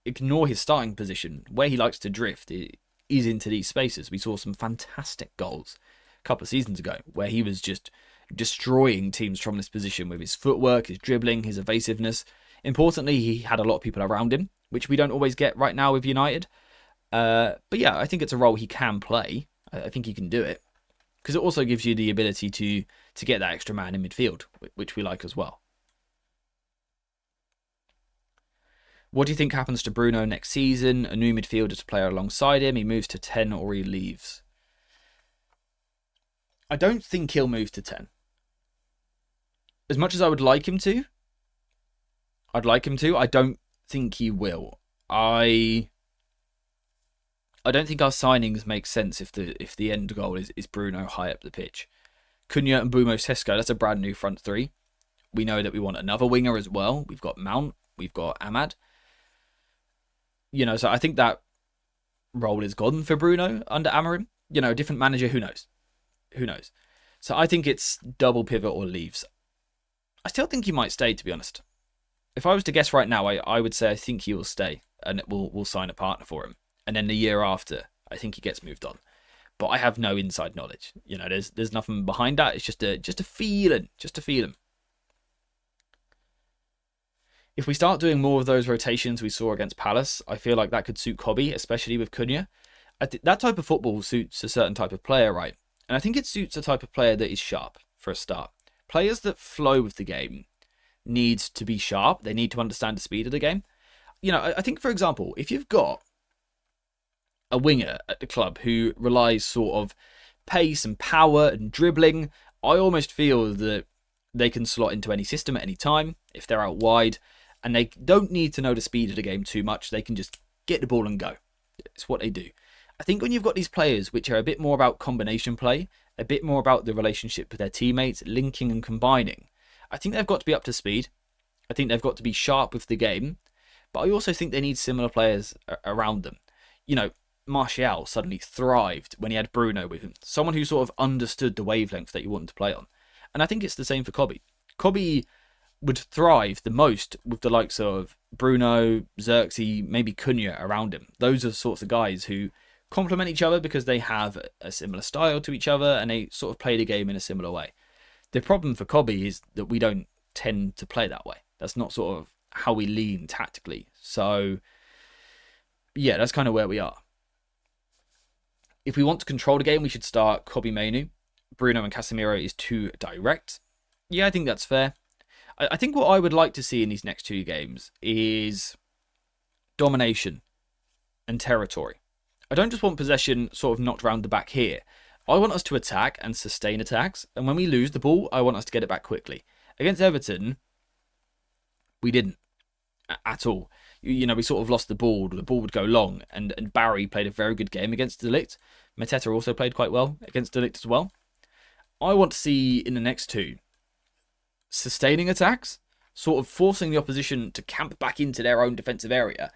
Ignore his starting position. Where he likes to drift is into these spaces. We saw some fantastic goals a couple of seasons ago, where he was just destroying teams from this position with his footwork, his dribbling, his evasiveness. Importantly, he had a lot of people around him, which we don't always get right now with United. But yeah, I think it's a role he can play. I think he can do it. Because it also gives you the ability to get that extra man in midfield, which we like as well. What do you think happens to Bruno next season? A new midfielder to play alongside him. He moves to 10 or he leaves. I don't think he'll move to 10. As much as I would like him to, I don't think he will. I don't think our signings make sense if the end goal is Bruno high up the pitch. Cunha and Mbeumo Sesko, that's a brand new front three. We know that we want another winger as well. We've got Mount, we've got Ahmad. So I think that role is gone for Bruno under Amorim. A different manager, who knows? So I think it's double pivot or leaves. I still think he might stay, to be honest. If I was to guess right now, I would say I think he will stay and we'll sign a partner for him. And then the year after, I think he gets moved on. But I have no inside knowledge. There's nothing behind that. It's just a feeling. If we start doing more of those rotations we saw against Palace, I feel like that could suit Kobe, especially with Cunha. That type of football suits a certain type of player, right? And I think it suits a type of player that is sharp, for a start. Players that flow with the game need to be sharp. They need to understand the speed of the game. I think, for example, if you've got a winger at the club who relies sort of pace and power and dribbling, I almost feel that they can slot into any system at any time if they're out wide, and they don't need to know the speed of the game too much. They can just get the ball and go. It's what they do. I think when you've got these players which are a bit more about combination play, a bit more about the relationship with their teammates, linking and combining, I think they've got to be up to speed. I think they've got to be sharp with the game, but I also think they need similar players around them. Martial suddenly thrived when he had Bruno with him. Someone who sort of understood the wavelength that you wanted to play on. And I think it's the same for Kobe. Kobe would thrive the most with the likes of Bruno, Xerxes, maybe Cunha around him. Those are the sorts of guys who complement each other because they have a similar style to each other and they sort of play the game in a similar way. The problem for Kobe is that we don't tend to play that way. That's not sort of how we lean tactically. So, yeah, that's kind of where we are. If we want to control the game, we should start Kobe Mainu. Bruno and Casemiro is too direct. Yeah, I think that's fair. I think what I would like to see in these next two games is domination and territory. I don't just want possession sort of knocked round the back here. I want us to attack and sustain attacks. And when we lose the ball, I want us to get it back quickly. Against Everton, We didn't at all. You know, we sort of lost the ball. The ball would go long, and Barry played a very good game against De Ligt. Mateta also played quite well against De Ligt as well. I want to see in the next two sustaining attacks, sort of forcing the opposition to camp back into their own defensive area.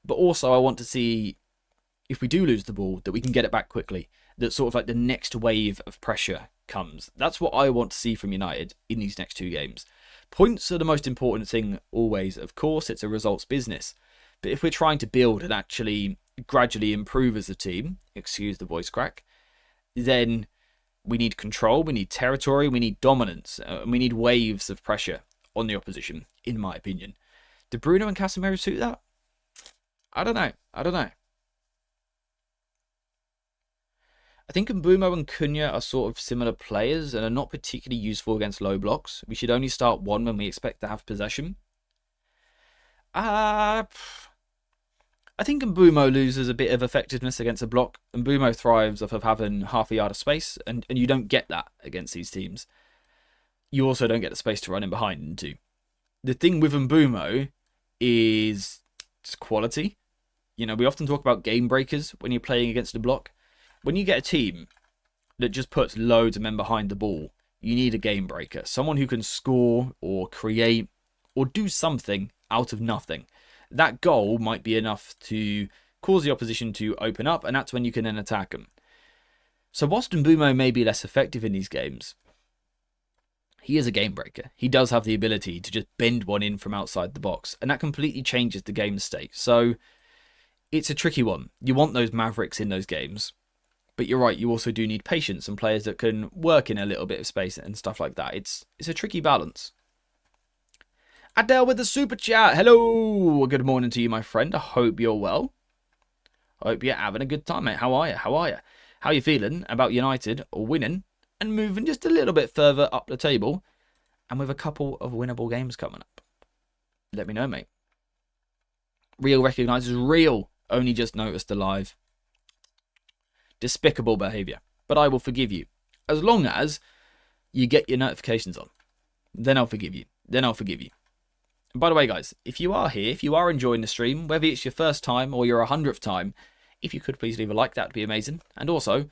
But also I want to see, if we do lose the ball, that we can get it back quickly. That sort of like the next wave of pressure comes. That's what I want to see from United in these next two games. Points are the most important thing always. Of course, it's a results business. But if we're trying to build and actually gradually improve as a team, excuse the voice crack, then we need control, we need territory, we need dominance, and we need waves of pressure on the opposition, in my opinion. Do Bruno and Casemiro suit that? I don't know. I think Mbeumo and Cunha are sort of similar players and are not particularly useful against low blocks. We should only start one when we expect to have possession. I think Mbeumo loses a bit of effectiveness against a block. Mbeumo thrives off of having half a yard of space, and you don't get that against these teams. You also don't get the space to run in behind into. The thing with Mbeumo is quality. You know, we often talk about game breakers when you're playing against a block. When you get a team that just puts loads of men behind the ball, you need a game breaker. Someone who can score or create or do something out of nothing. That goal might be enough to cause the opposition to open up, and that's when you can then attack them. So whilst Mbeumo may be less effective in these games, he is a game breaker. He does have the ability to just bend one in from outside the box, and that completely changes the game state. So it's a tricky one. You want those mavericks in those games, but you're right, you also do need patience and players that can work in a little bit of space and stuff like that. It's a tricky balance. Adele with the super chat. Hello. Good morning to you, my friend. I hope you're well. I hope you're having a good time, mate. How are you? How are you feeling about United winning and moving just a little bit further up the table and with a couple of winnable games coming up? Let me know, mate. Real recognises real. Only just noticed the live. Despicable behaviour. But I will forgive you. As long as you get your notifications on. Then I'll forgive you. And by the way, guys, if you are here, if you are enjoying the stream, whether it's your first time or your 100th time, if you could please leave a like, that would be amazing. And also,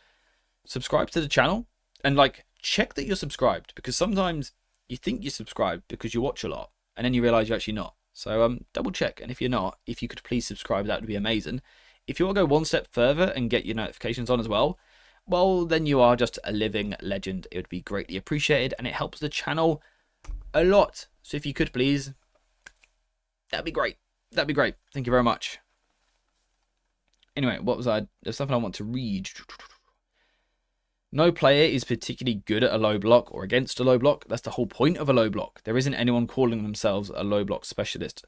subscribe to the channel and check that you're subscribed, because sometimes you think you're subscribed because you watch a lot and then you realise you're actually not. So double check. And if you're not, if you could please subscribe, that would be amazing. If you want to go one step further and get your notifications on as well, then you are just a living legend. It would be greatly appreciated and it helps the channel a lot. So if you could please, that'd be great. Thank you very much. Anyway, there's something I want to read. No player is particularly good at a low block or against a low block. That's the whole point of a low block. There isn't anyone calling themselves a low block specialist.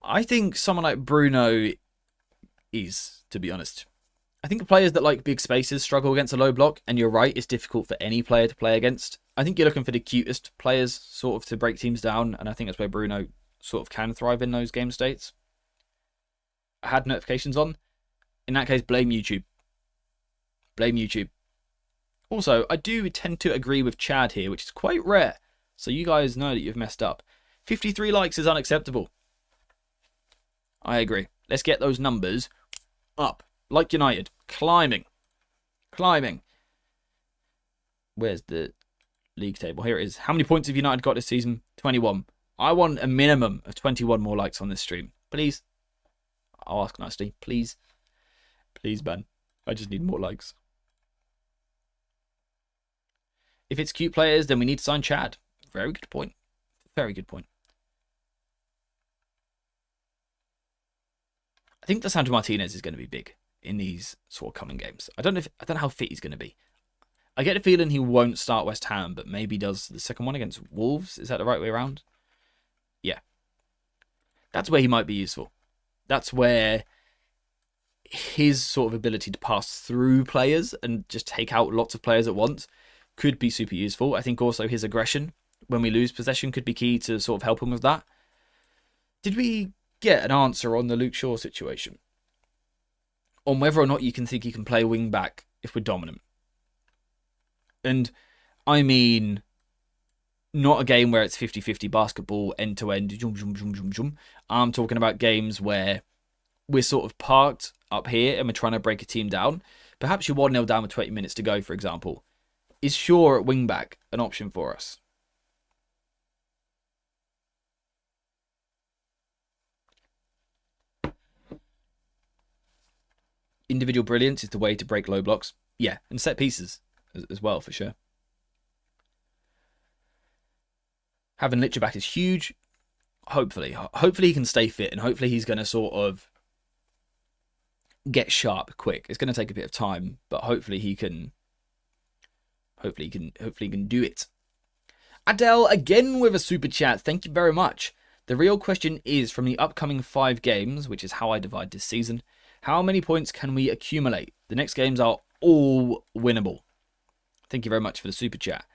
I think someone like Bruno is, to be honest. I think players that like big spaces struggle against a low block, and you're right, it's difficult for any player to play against. I think you're looking for the cutest players sort of to break teams down, and I think that's where Bruno sort of can thrive in those game states. I had notifications on. In that case, blame YouTube. Also, I do tend to agree with Chad here, which is quite rare. So you guys know that you've messed up. 53 likes is unacceptable. I agree. Let's get those numbers up. Like United. Climbing. Where's the league table? Here it is. How many points have United got this season? 21. I want a minimum of 21 more likes on this stream. Please. I'll ask nicely. Please. Please, Ben. I just need more likes. If it's cute players, then we need to sign Chad. Very good point. I think Lisandro Martinez is going to be big in these sort of coming games. I don't know how fit he's going to be. I get a feeling he won't start West Ham, but maybe does the second one against Wolves. Is that the right way around? Yeah. That's where he might be useful. That's where his sort of ability to pass through players and just take out lots of players at once could be super useful. I think also his aggression when we lose possession could be key to sort of help him with that. Did we get an answer on the Luke Shaw situation? On whether or not you can think he can play wing back if we're dominant? And I mean, Not a game where it's 50-50 basketball, end-to-end, I'm talking about games where we're sort of parked up here and we're trying to break a team down. Perhaps you're 1-0 down with 20 minutes to go, for example. Is Shaw at wing-back an option for us? Individual brilliance is the way to break low blocks. Yeah, and set pieces as well, for sure. Having Licher back is huge. Hopefully he can stay fit, and hopefully he's going to sort of get sharp quick. It's going to take a bit of time, but hopefully he can do it. Adele again with a super chat. Thank you very much. The real question is, from the upcoming 5 games, which is how I divide this season, how many points can we accumulate? The next games are all winnable. Thank you very much for the super chat.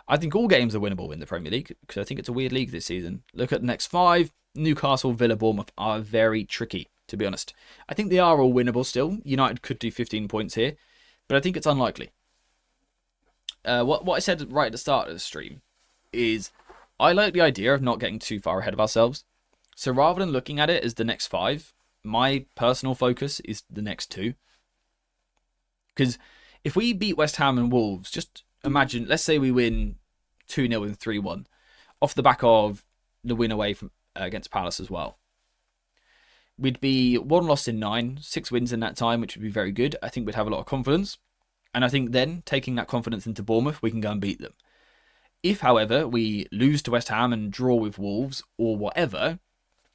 I think all games are winnable in the Premier League, because I think it's a weird league this season. Look at the next 5. Newcastle, Villa, Bournemouth are very tricky, to be honest. I think they are all winnable still. United could do 15 points here, but I think it's unlikely. What I said right at the start of the stream is I like the idea of not getting too far ahead of ourselves. So rather than looking at it as the next 5, my personal focus is the next 2. Because if we beat West Ham and Wolves, just imagine, let's say we win 2-0 and 3-1 off the back of the win away from against Palace as well. We'd be 1 loss in 9, 6 wins in that time, which would be very good. I think we'd have a lot of confidence. And I think then, taking that confidence into Bournemouth, we can go and beat them. If, however, we lose to West Ham and draw with Wolves or whatever,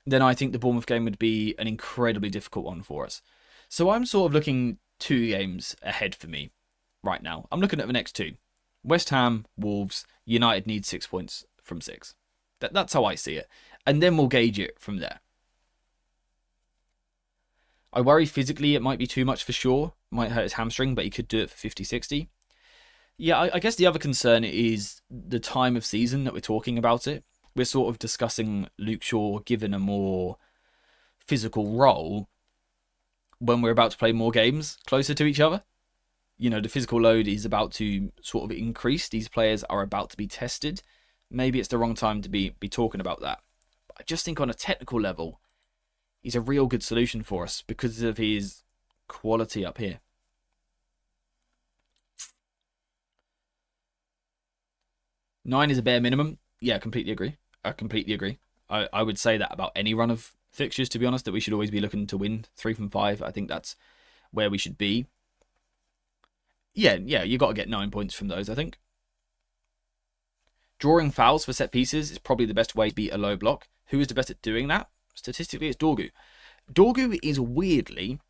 then I think the Bournemouth game would be an incredibly difficult one for us. So I'm sort of looking 2 games ahead for me right now. I'm looking at the next 2. West Ham, Wolves, United need 6 points from 6. That's how I see it. And then we'll gauge it from there. I worry physically it might be too much for Shaw. Might hurt his hamstring, but he could do it for 50-60. Yeah, I guess the other concern is the time of season that we're talking about it. We're sort of discussing Luke Shaw given a more physical role when we're about to play more games closer to each other. You know, the physical load is about to sort of increase. These players are about to be tested. Maybe it's the wrong time to be talking about that. But I just think on a technical level, he's a real good solution for us because of his quality up here. Nine is a bare minimum. Yeah, completely agree. I completely agree. I would say that about any run of fixtures, to be honest, that we should always be looking to win 3 from 5. I think that's where we should be. Yeah, you got to get 9 points from those, I think. Drawing fouls for set pieces is probably the best way to beat a low block. Who is the best at doing that? Statistically, it's Dorgu. Dorgu is weirdly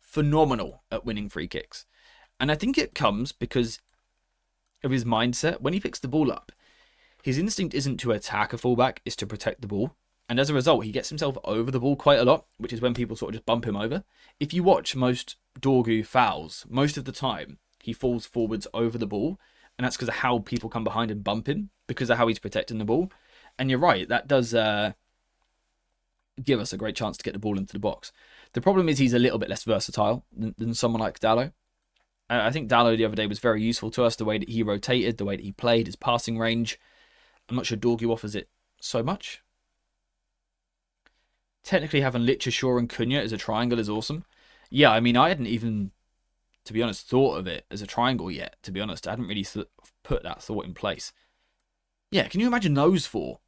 phenomenal at winning free kicks. And I think it comes because of his mindset. When he picks the ball up, his instinct isn't to attack a fullback, it's to protect the ball. And as a result, he gets himself over the ball quite a lot, which is when people sort of just bump him over. If you watch most Dorgu fouls, most of the time, he falls forwards over the ball. And that's because of how people come behind and bump him, because of how he's protecting the ball. And you're right, that does give us a great chance to get the ball into the box. The problem is he's a little bit less versatile than someone like Dalot. I think Dalot the other day was very useful to us, the way that he rotated, the way that he played, his passing range. I'm not sure Dorgu offers it so much. Technically, having Licher, Shaw and Cunha as a triangle is awesome. Yeah, I mean, I hadn't even, to be honest, thought of it as a triangle yet, to be honest. I hadn't really put that thought in place. Yeah, can you imagine those 4?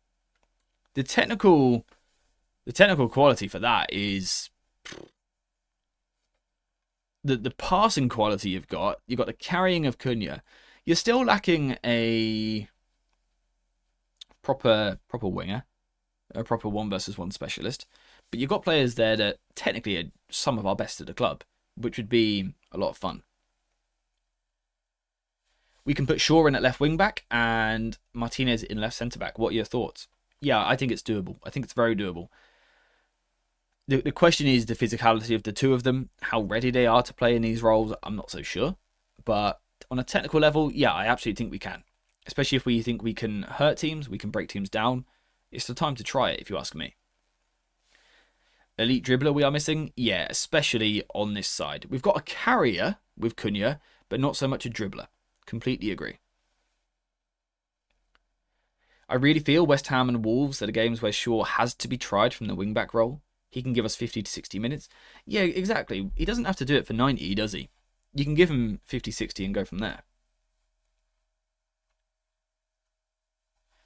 The technical quality for that is the passing quality you've got the carrying of Cunha. You're still lacking a proper winger, a proper 1-versus-1 specialist, but you've got players there that technically are some of our best at the club, which would be a lot of fun. We can put Shaw in at left wing back and Martinez in left centre back. What are your thoughts? Yeah, I think it's doable. I think it's very doable. The question is the physicality of the 2 of them, how ready they are to play in these roles. I'm not so sure. But on a technical level, yeah, I absolutely think we can. Especially if we think we can hurt teams, we can break teams down. It's the time to try it, if you ask me. Elite dribbler we are missing? Yeah, especially on this side. We've got a carrier with Cunha, but not so much a dribbler. Completely agree. I really feel West Ham and Wolves are the games where Shaw has to be tried from the wing-back role. He can give us 50 to 60 minutes. Yeah, exactly. He doesn't have to do it for 90, does he? You can give him 50, 60 and go from there.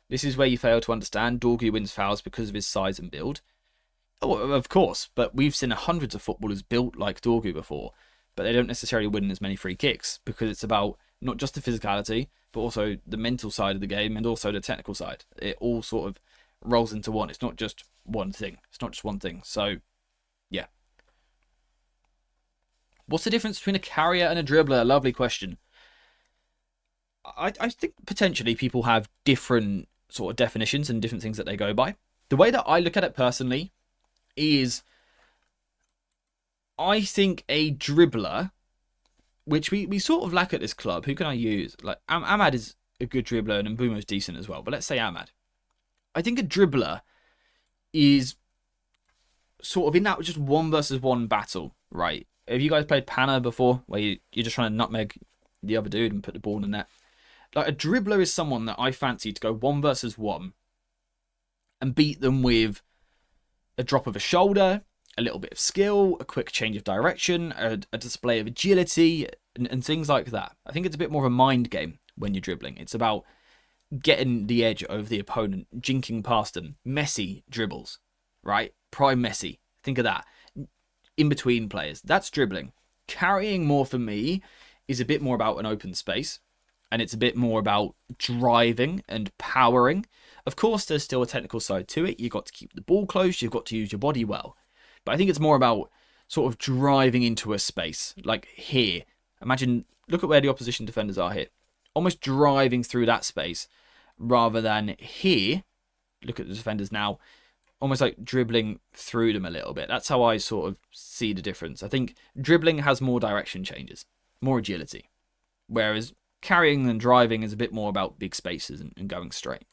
This is where you fail to understand. Dorgu wins fouls because of his size and build. Oh, of course, but we've seen hundreds of footballers built like Dorgu before, but they don't necessarily win as many free kicks because it's about not just the physicality, but also the mental side of the game and also the technical side. It all sort of rolls into one. It's not just one thing. So, yeah. What's the difference between a carrier and a dribbler? Lovely question. I think potentially people have different sort of definitions and different things that they go by. The way that I look at it personally is I think a dribbler, which we sort of lack at this club. Who can I use? Like Ahmad is a good dribbler and Mbumo's decent as well. But let's say Ahmad. I think a dribbler is sort of in that just 1-versus-1 battle, right? Have you guys played Panna before, where you're just trying to nutmeg the other dude and put the ball in the net? Like a dribbler is someone that I fancy to go 1-versus-1 and beat them with a drop of a shoulder, a little bit of skill, a quick change of direction, a display of agility, and things like that. I think it's a bit more of a mind game when you're dribbling. It's about getting the edge over the opponent, jinking past them. Messi dribbles, right? Prime Messi. Think of that. In between players. That's dribbling. Carrying more for me is a bit more about an open space. And it's a bit more about driving and powering. Of course, there's still a technical side to it. You've got to keep the ball close. You've got to use your body well. But I think it's more about sort of driving into a space. Like here. Imagine, look at where the opposition defenders are here. Almost driving through that space. Rather than here, look at the defenders now. Almost like dribbling through them a little bit. That's how I sort of see the difference. I think dribbling has more direction changes. More agility. Whereas carrying and driving is a bit more about big spaces and going straight.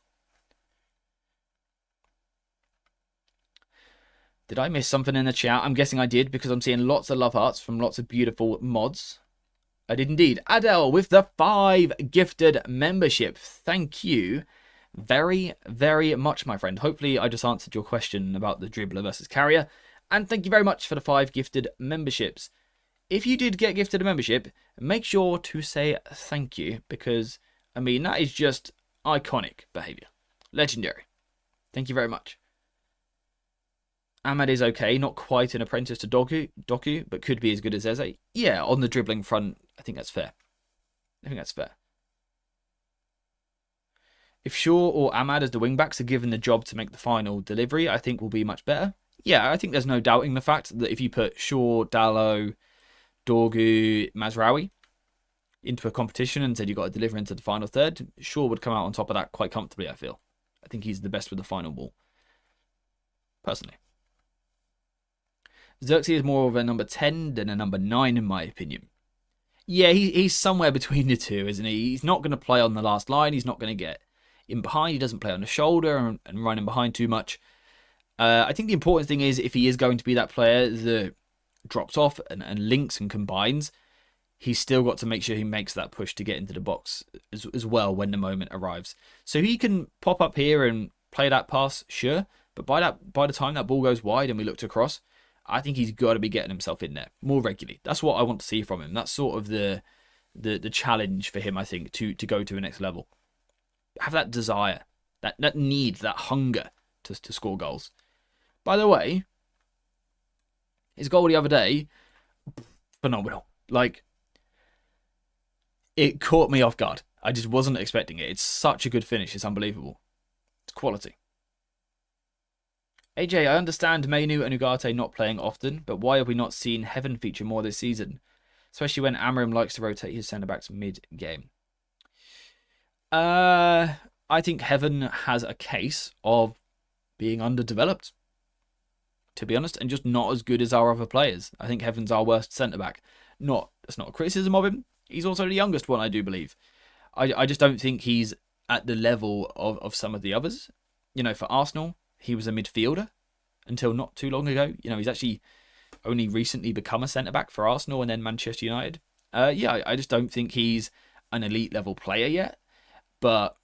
Did I miss something in the chat? I'm guessing I did because I'm seeing lots of love hearts from lots of beautiful mods. I did indeed. Adele with the 5 gifted membership. Thank you very, very much, my friend. Hopefully I just answered your question about the dribbler versus carrier. And thank you very much for the 5 gifted memberships. If you did get gifted a membership, make sure to say thank you because, I mean, that is just iconic behavior. Legendary. Thank you very much. Ahmad is okay, not quite an apprentice to Doku, but could be as good as Eze. Yeah, on the dribbling front, I think that's fair. If Shaw or Ahmad as the wingbacks are given the job to make the final delivery, I think will be much better. Yeah, I think there's no doubting the fact that if you put Shaw, Dalot, Dorgu, Mazraoui into a competition and said you've got to deliver into the final third, Shaw would come out on top of that quite comfortably, I feel. I think he's the best with the final ball. Personally. Xerxes is more of a number 10 than a number 9 in my opinion. Yeah, he's somewhere between the two, isn't he? He's not going to play on the last line. He's not going to get in behind. He doesn't play on the shoulder and run in behind too much. I think the important thing is if he is going to be that player that drops off and links and combines, he's still got to make sure he makes that push to get into the box as well when the moment arrives. So he can pop up here and play that pass, sure. But by the time that ball goes wide and we look to cross, I think he's got to be getting himself in there more regularly. That's what I want to see from him. That's sort of the challenge for him, I think, to go to the next level. Have that desire, that need, that hunger to score goals. By the way, his goal the other day, phenomenal. Like, it caught me off guard. I just wasn't expecting it. It's such a good finish. It's unbelievable. It's quality. AJ, I understand Mainu and Ugarte not playing often, but why have we not seen Heaven feature more this season? Especially when Amorim likes to rotate his centre-backs mid-game. I think Heaven has a case of being underdeveloped, to be honest, and just not as good as our other players. I think Heaven's our worst centre-back. That's not a criticism of him. He's also the youngest one, I do believe. I just don't think he's at the level of some of the others. You know, for Arsenal, he was a midfielder until not too long ago. You know, he's actually only recently become a centre-back for Arsenal and then Manchester United. I just don't think he's an elite level player yet. But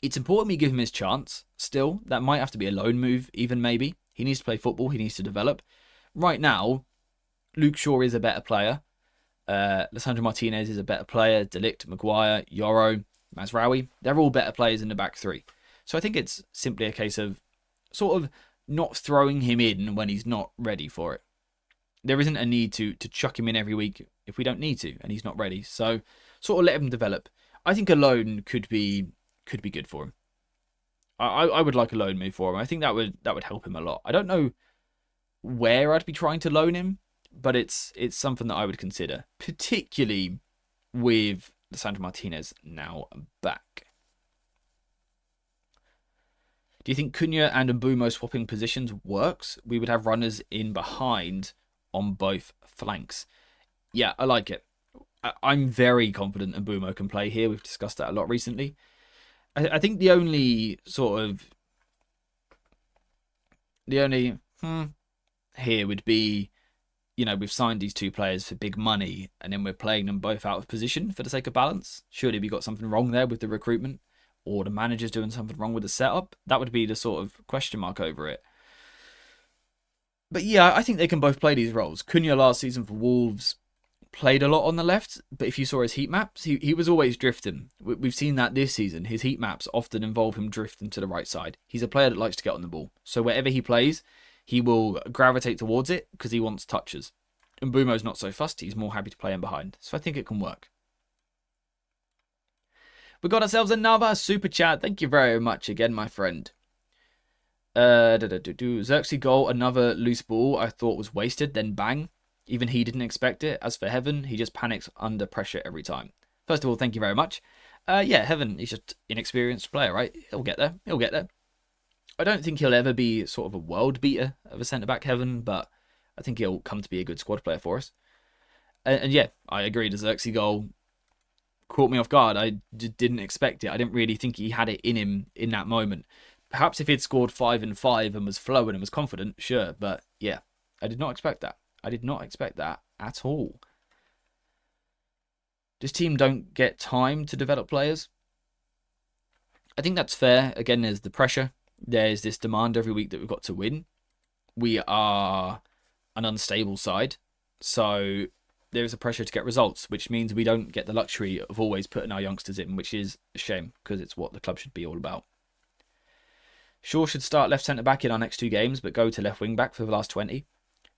It's important we give him his chance. Still, that might have to be a loan move, even maybe. He needs to play football. He needs to develop. Right now, Luke Shaw is a better player. Lissandro Martinez is a better player. De Ligt, Maguire, Yoro, Mazraoui. They're all better players in the back three. So I think it's simply a case of sort of not throwing him in when he's not ready for it. There isn't a need to chuck him in every week if we don't need to and he's not ready. So sort of let him develop. I think a loan could be good for him. I would like a loan move for him. I think that would help him a lot. I don't know where I'd be trying to loan him, but it's something that I would consider, particularly with Lissandro Martinez now back. Do you think Cunha and Mbumo swapping positions works? We would have runners in behind on both flanks. Yeah, I like it. I'm very confident Mbumo can play here. We've discussed that a lot recently. I think the only here would be, we've signed these two players for big money and then we're playing them both out of position for the sake of balance. Surely we got something wrong there with the recruitment, or the manager's doing something wrong with the setup. That would be the sort of question mark over it. But yeah, I think they can both play these roles. Cunha last season for Wolves played a lot on the left, but if you saw his heat maps, he was always drifting. We've seen that this season. His heat maps often involve him drifting to the right side. He's a player that likes to get on the ball. So wherever he plays, he will gravitate towards it because he wants touches. And Mbumo's not so fussed. He's more happy to play in behind. So I think it can work. We got ourselves another super chat. Thank you very much again, my friend. Xerxes goal, another loose ball I thought was wasted, then bang. Even he didn't expect it. As for Heaven, he just panics under pressure every time. First of all, thank you very much. Yeah, Heaven, he's just an inexperienced player, right? He'll get there. I don't think he'll ever be sort of a world beater of a centre-back, Heaven, but I think he'll come to be a good squad player for us. And yeah, I agree. The Xerxes goal caught me off guard. I didn't expect it. I didn't really think he had it in him in that moment. Perhaps if he'd scored 5 and 5 and was flowing and was confident, sure. But yeah, I did not expect that. I did not expect that at all. This team don't get time to develop players. I think that's fair. Again, there's the pressure. There's this demand every week that we've got to win. We are an unstable side. So there is a pressure to get results, which means we don't get the luxury of always putting our youngsters in, which is a shame because it's what the club should be all about. Shaw should start left centre-back in our next 2 games, but go to left wing-back for the last 20.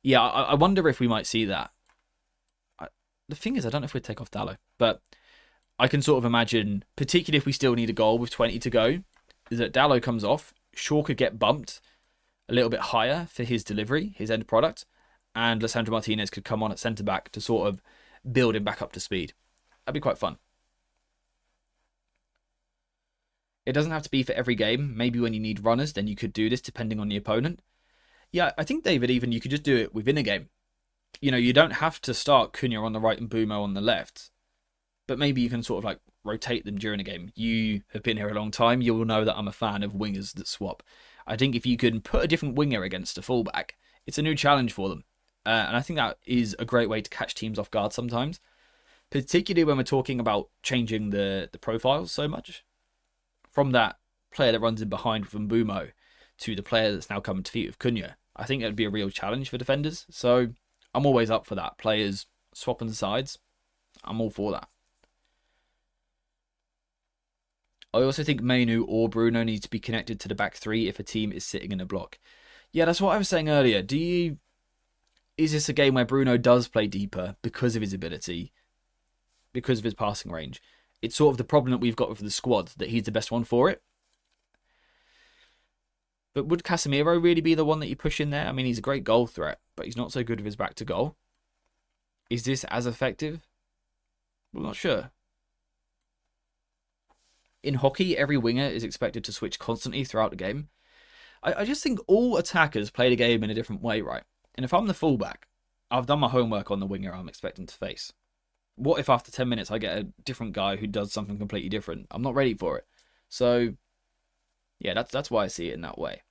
Yeah, I wonder if we might see that. The thing is, I don't know if we'd take off Dallo, but I can sort of imagine, particularly if we still need a goal with 20 to go, is that Dallo comes off, Shaw could get bumped a little bit higher for his delivery, his end product, and Lissandro Martinez could come on at centre-back to sort of build him back up to speed. That'd be quite fun. It doesn't have to be for every game. Maybe when you need runners, then you could do this depending on the opponent. Yeah, I think, David, even you could just do it within a game. You don't have to start Cunha on the right and Mbumo on the left. But maybe you can sort of like rotate them during a game. You have been here a long time. You will know that I'm a fan of wingers that swap. I think if you can put a different winger against a fullback, it's a new challenge for them. And I think that is a great way to catch teams off guard sometimes. Particularly when we're talking about changing the profiles so much. From that player that runs in behind with Mbumo to the player that's now coming to feet with Cunha. I think it would be a real challenge for defenders. So I'm always up for that. Players swapping the sides. I'm all for that. I also think Mainu or Bruno need to be connected to the back 3 if a team is sitting in a block. Yeah, that's what I was saying earlier. Is this a game where Bruno does play deeper because of his ability, because of his passing range? It's sort of the problem that we've got with the squad, that he's the best one for it. But would Casemiro really be the one that you push in there? I mean, he's a great goal threat, but he's not so good with his back to goal. Is this as effective? I'm not sure. In hockey, every winger is expected to switch constantly throughout the game. I just think all attackers play the game in a different way, right? And if I'm the fullback, I've done my homework on the winger I'm expecting to face. What if after 10 minutes I get a different guy who does something completely different? I'm not ready for it. So, yeah, that's why I see it in that way.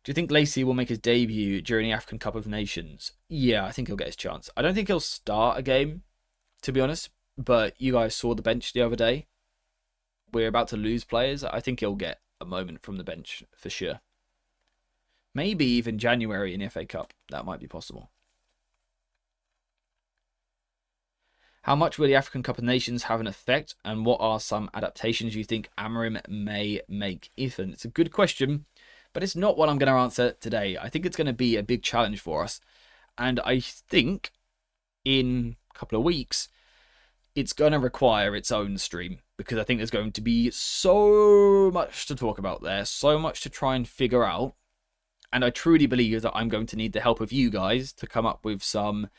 Do you think Lacey will make his debut during the African Cup of Nations? Yeah, I think he'll get his chance. I don't think he'll start a game, to be honest. But you guys saw the bench the other day. we're about to lose players, I think he'll get a moment from the bench for sure. Maybe even January in the FA Cup. That might be possible. How much will the African Cup of Nations have an effect, and what are some adaptations you think Amorim may make? Ethan, it's a good question, but it's not what I'm going to answer today. I think it's going to be a big challenge for us, and I think in a couple of weeks, it's going to require its own stream, because I think there's going to be so much to talk about there, so much to try and figure out, and I truly believe that I'm going to need the help of you guys to come up with some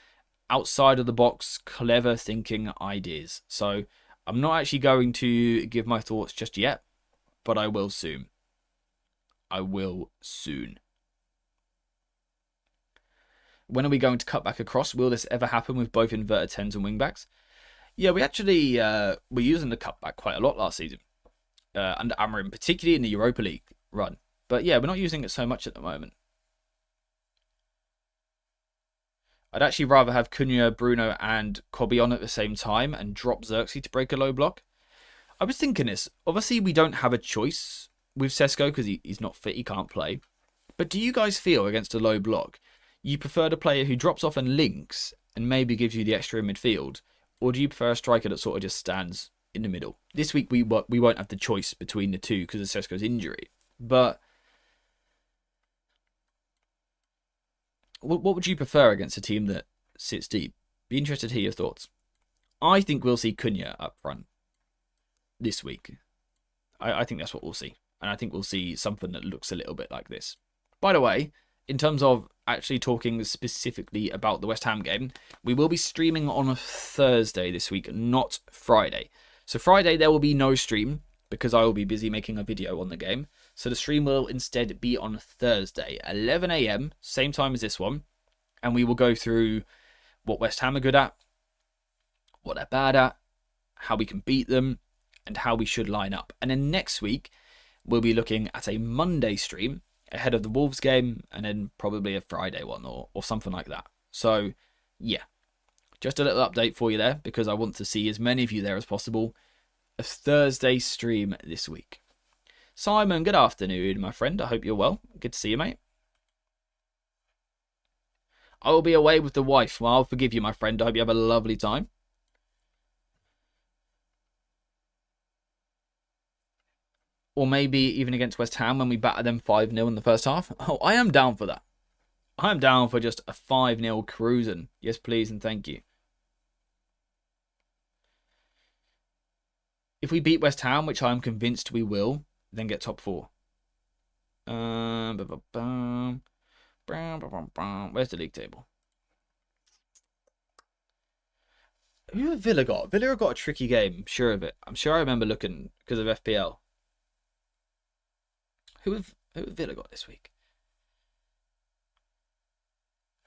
outside of the box, clever thinking ideas. So I'm not actually going to give my thoughts just yet, but I will soon. I will soon. When are we going to cut back across? Will this ever happen with both inverted 10s and wingbacks? Yeah, we actually were using the cutback quite a lot last season under Amorim, particularly in the Europa League run. But yeah, we're not using it so much at the moment. I'd actually rather have Cunha, Bruno, and Kobe on at the same time and drop Xerxes to break a low block. I was thinking this. Obviously, we don't have a choice with Sesko because he's not fit, he can't play. But do you guys feel against a low block, you prefer the player who drops off and links and maybe gives you the extra in midfield? Or do you prefer a striker that sort of just stands in the middle? This week, we won't have the choice between the two because of Sesko's injury. But what would you prefer against a team that sits deep? Be interested to hear your thoughts. I think we'll see Cunha up front this week. I think that's what we'll see. And I think we'll see something that looks a little bit like this. By the way, in terms of actually talking specifically about the West Ham game, we will be streaming on Thursday this week, not Friday. So Friday there will be no stream because I will be busy making a video on the game. So the stream will instead be on Thursday, 11 AM, same time as this one. And we will go through what West Ham are good at, what they're bad at, how we can beat them, and how we should line up. And then next week, we'll be looking at a Monday stream ahead of the Wolves game, and then probably a Friday one or something like that. So, yeah, just a little update for you there, because I want to see as many of you there as possible. A Thursday stream this week. Simon, good afternoon, my friend. I hope you're well. Good to see you, mate. I will be away with the wife. Well, I'll forgive you, my friend. I hope you have a lovely time. Or maybe even against West Ham when we batter them 5-0 in the first half. Oh, I am down for that. I am down for just a 5-0 cruising. Yes, please, and thank you. If we beat West Ham, which I'm convinced we will, then get top 4. Where's the league table? Who have Villa got? Villa have got a tricky game. I'm sure of it. I'm sure I remember looking because of FPL. Who have Villa got this week?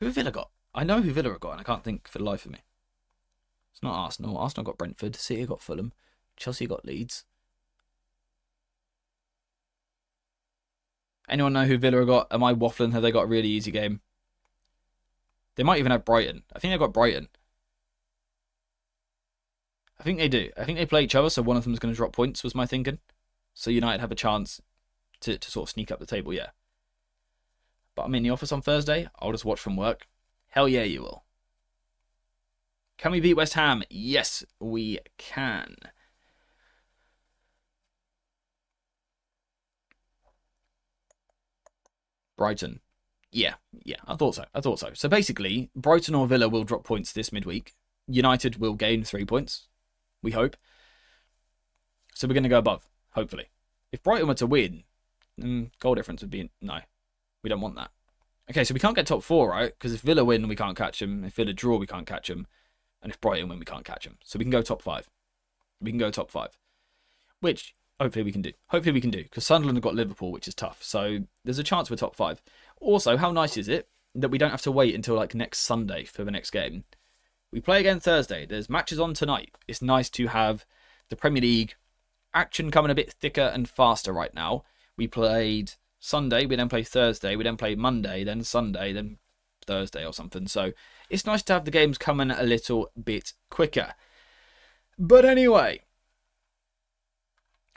Who have Villa got? I know who Villa have got, and I can't think for the life of me. It's not Arsenal. Arsenal got Brentford. City got Fulham. Chelsea got Leeds. Anyone know who Villa have got? Am I waffling? Have they got a really easy game? They might even have Brighton. I think they've got Brighton. I think they do. I think they play each other, so one of them is going to drop points, was my thinking. So United have a chance to sort of sneak up the table, yeah. But I'm in the office on Thursday. I'll just watch from work. Hell yeah, you will. Can we beat West Ham? Yes, we can. Brighton. Yeah, I thought so. So basically, Brighton or Villa will drop points this midweek. United will gain 3 points, we hope. So we're going to go above, hopefully. If Brighton were to win, goal difference would be... No, we don't want that. Okay, so we can't get top 4, right? Because if Villa win, we can't catch them. If Villa draw, we can't catch them. And if Brighton win, we can't catch them. So we can go top 5. We can go top 5. Which, hopefully we can do. Hopefully we can do. Because Sunderland have got Liverpool, which is tough. So there's a chance we're top 5. Also, how nice is it that we don't have to wait until like next Sunday for the next game? We play again Thursday. There's matches on tonight. It's nice to have the Premier League action coming a bit thicker and faster right now. We played Sunday, we then play Thursday, we then play Monday, then Sunday, then Thursday or something. So it's nice to have the games coming a little bit quicker. But anyway,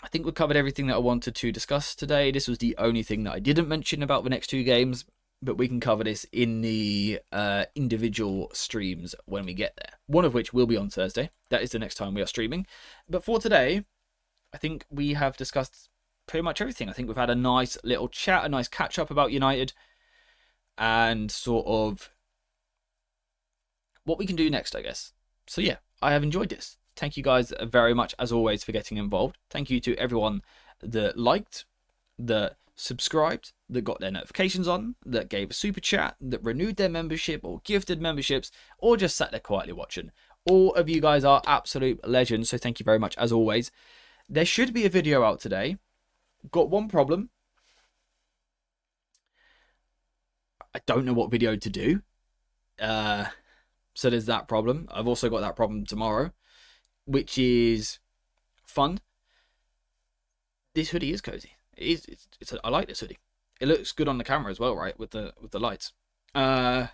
I think we covered everything that I wanted to discuss today. This was the only thing that I didn't mention about the next 2 games, but we can cover this in the individual streams when we get there. One of which will be on Thursday. That is the next time we are streaming. But for today, I think we have discussed pretty much everything. I think we've had a nice little chat, a nice catch up about United, and sort of what we can do next, I guess. So yeah, I have enjoyed this. Thank you guys very much, as always, for getting involved. Thank you to everyone that liked, that subscribed, that got their notifications on, that gave a super chat, that renewed their membership or gifted memberships, or just sat there quietly watching. All of you guys are absolute legends, so thank you very much, as always. There should be a video out today. Got one problem. I don't know what video to do. So there's that problem. I've also got that problem tomorrow, which is fun. This hoodie is cozy. I like this hoodie. It looks good on the camera as well, right? With the lights. Yeah,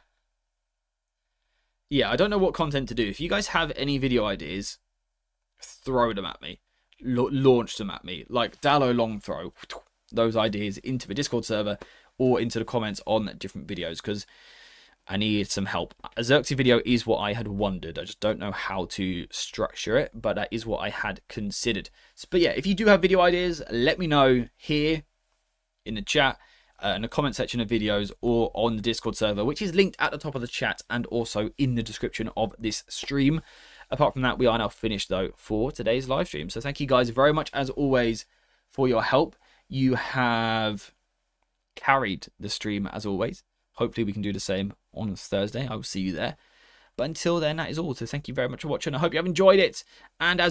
I don't know what content to do. If you guys have any video ideas, throw them at me. Launch them at me. Like Dallo long throw those ideas into the Discord server or into the comments on different videos, because I need some help. A Xerxes video is what I had wondered. I just don't know how to structure it, but that is what I had considered. But yeah, if you do have video ideas, let me know here in the chat, in the comment section of videos, or on the Discord server, which is linked at the top of the chat and also in the description of this stream. Apart from that, we are now finished, though, for today's live stream. So thank you guys very much, as always, for your help. You have carried the stream, as always. Hopefully we can do the same on Thursday. I will see you there. But until then, that is all. So thank you very much for watching. I hope you have enjoyed it. And as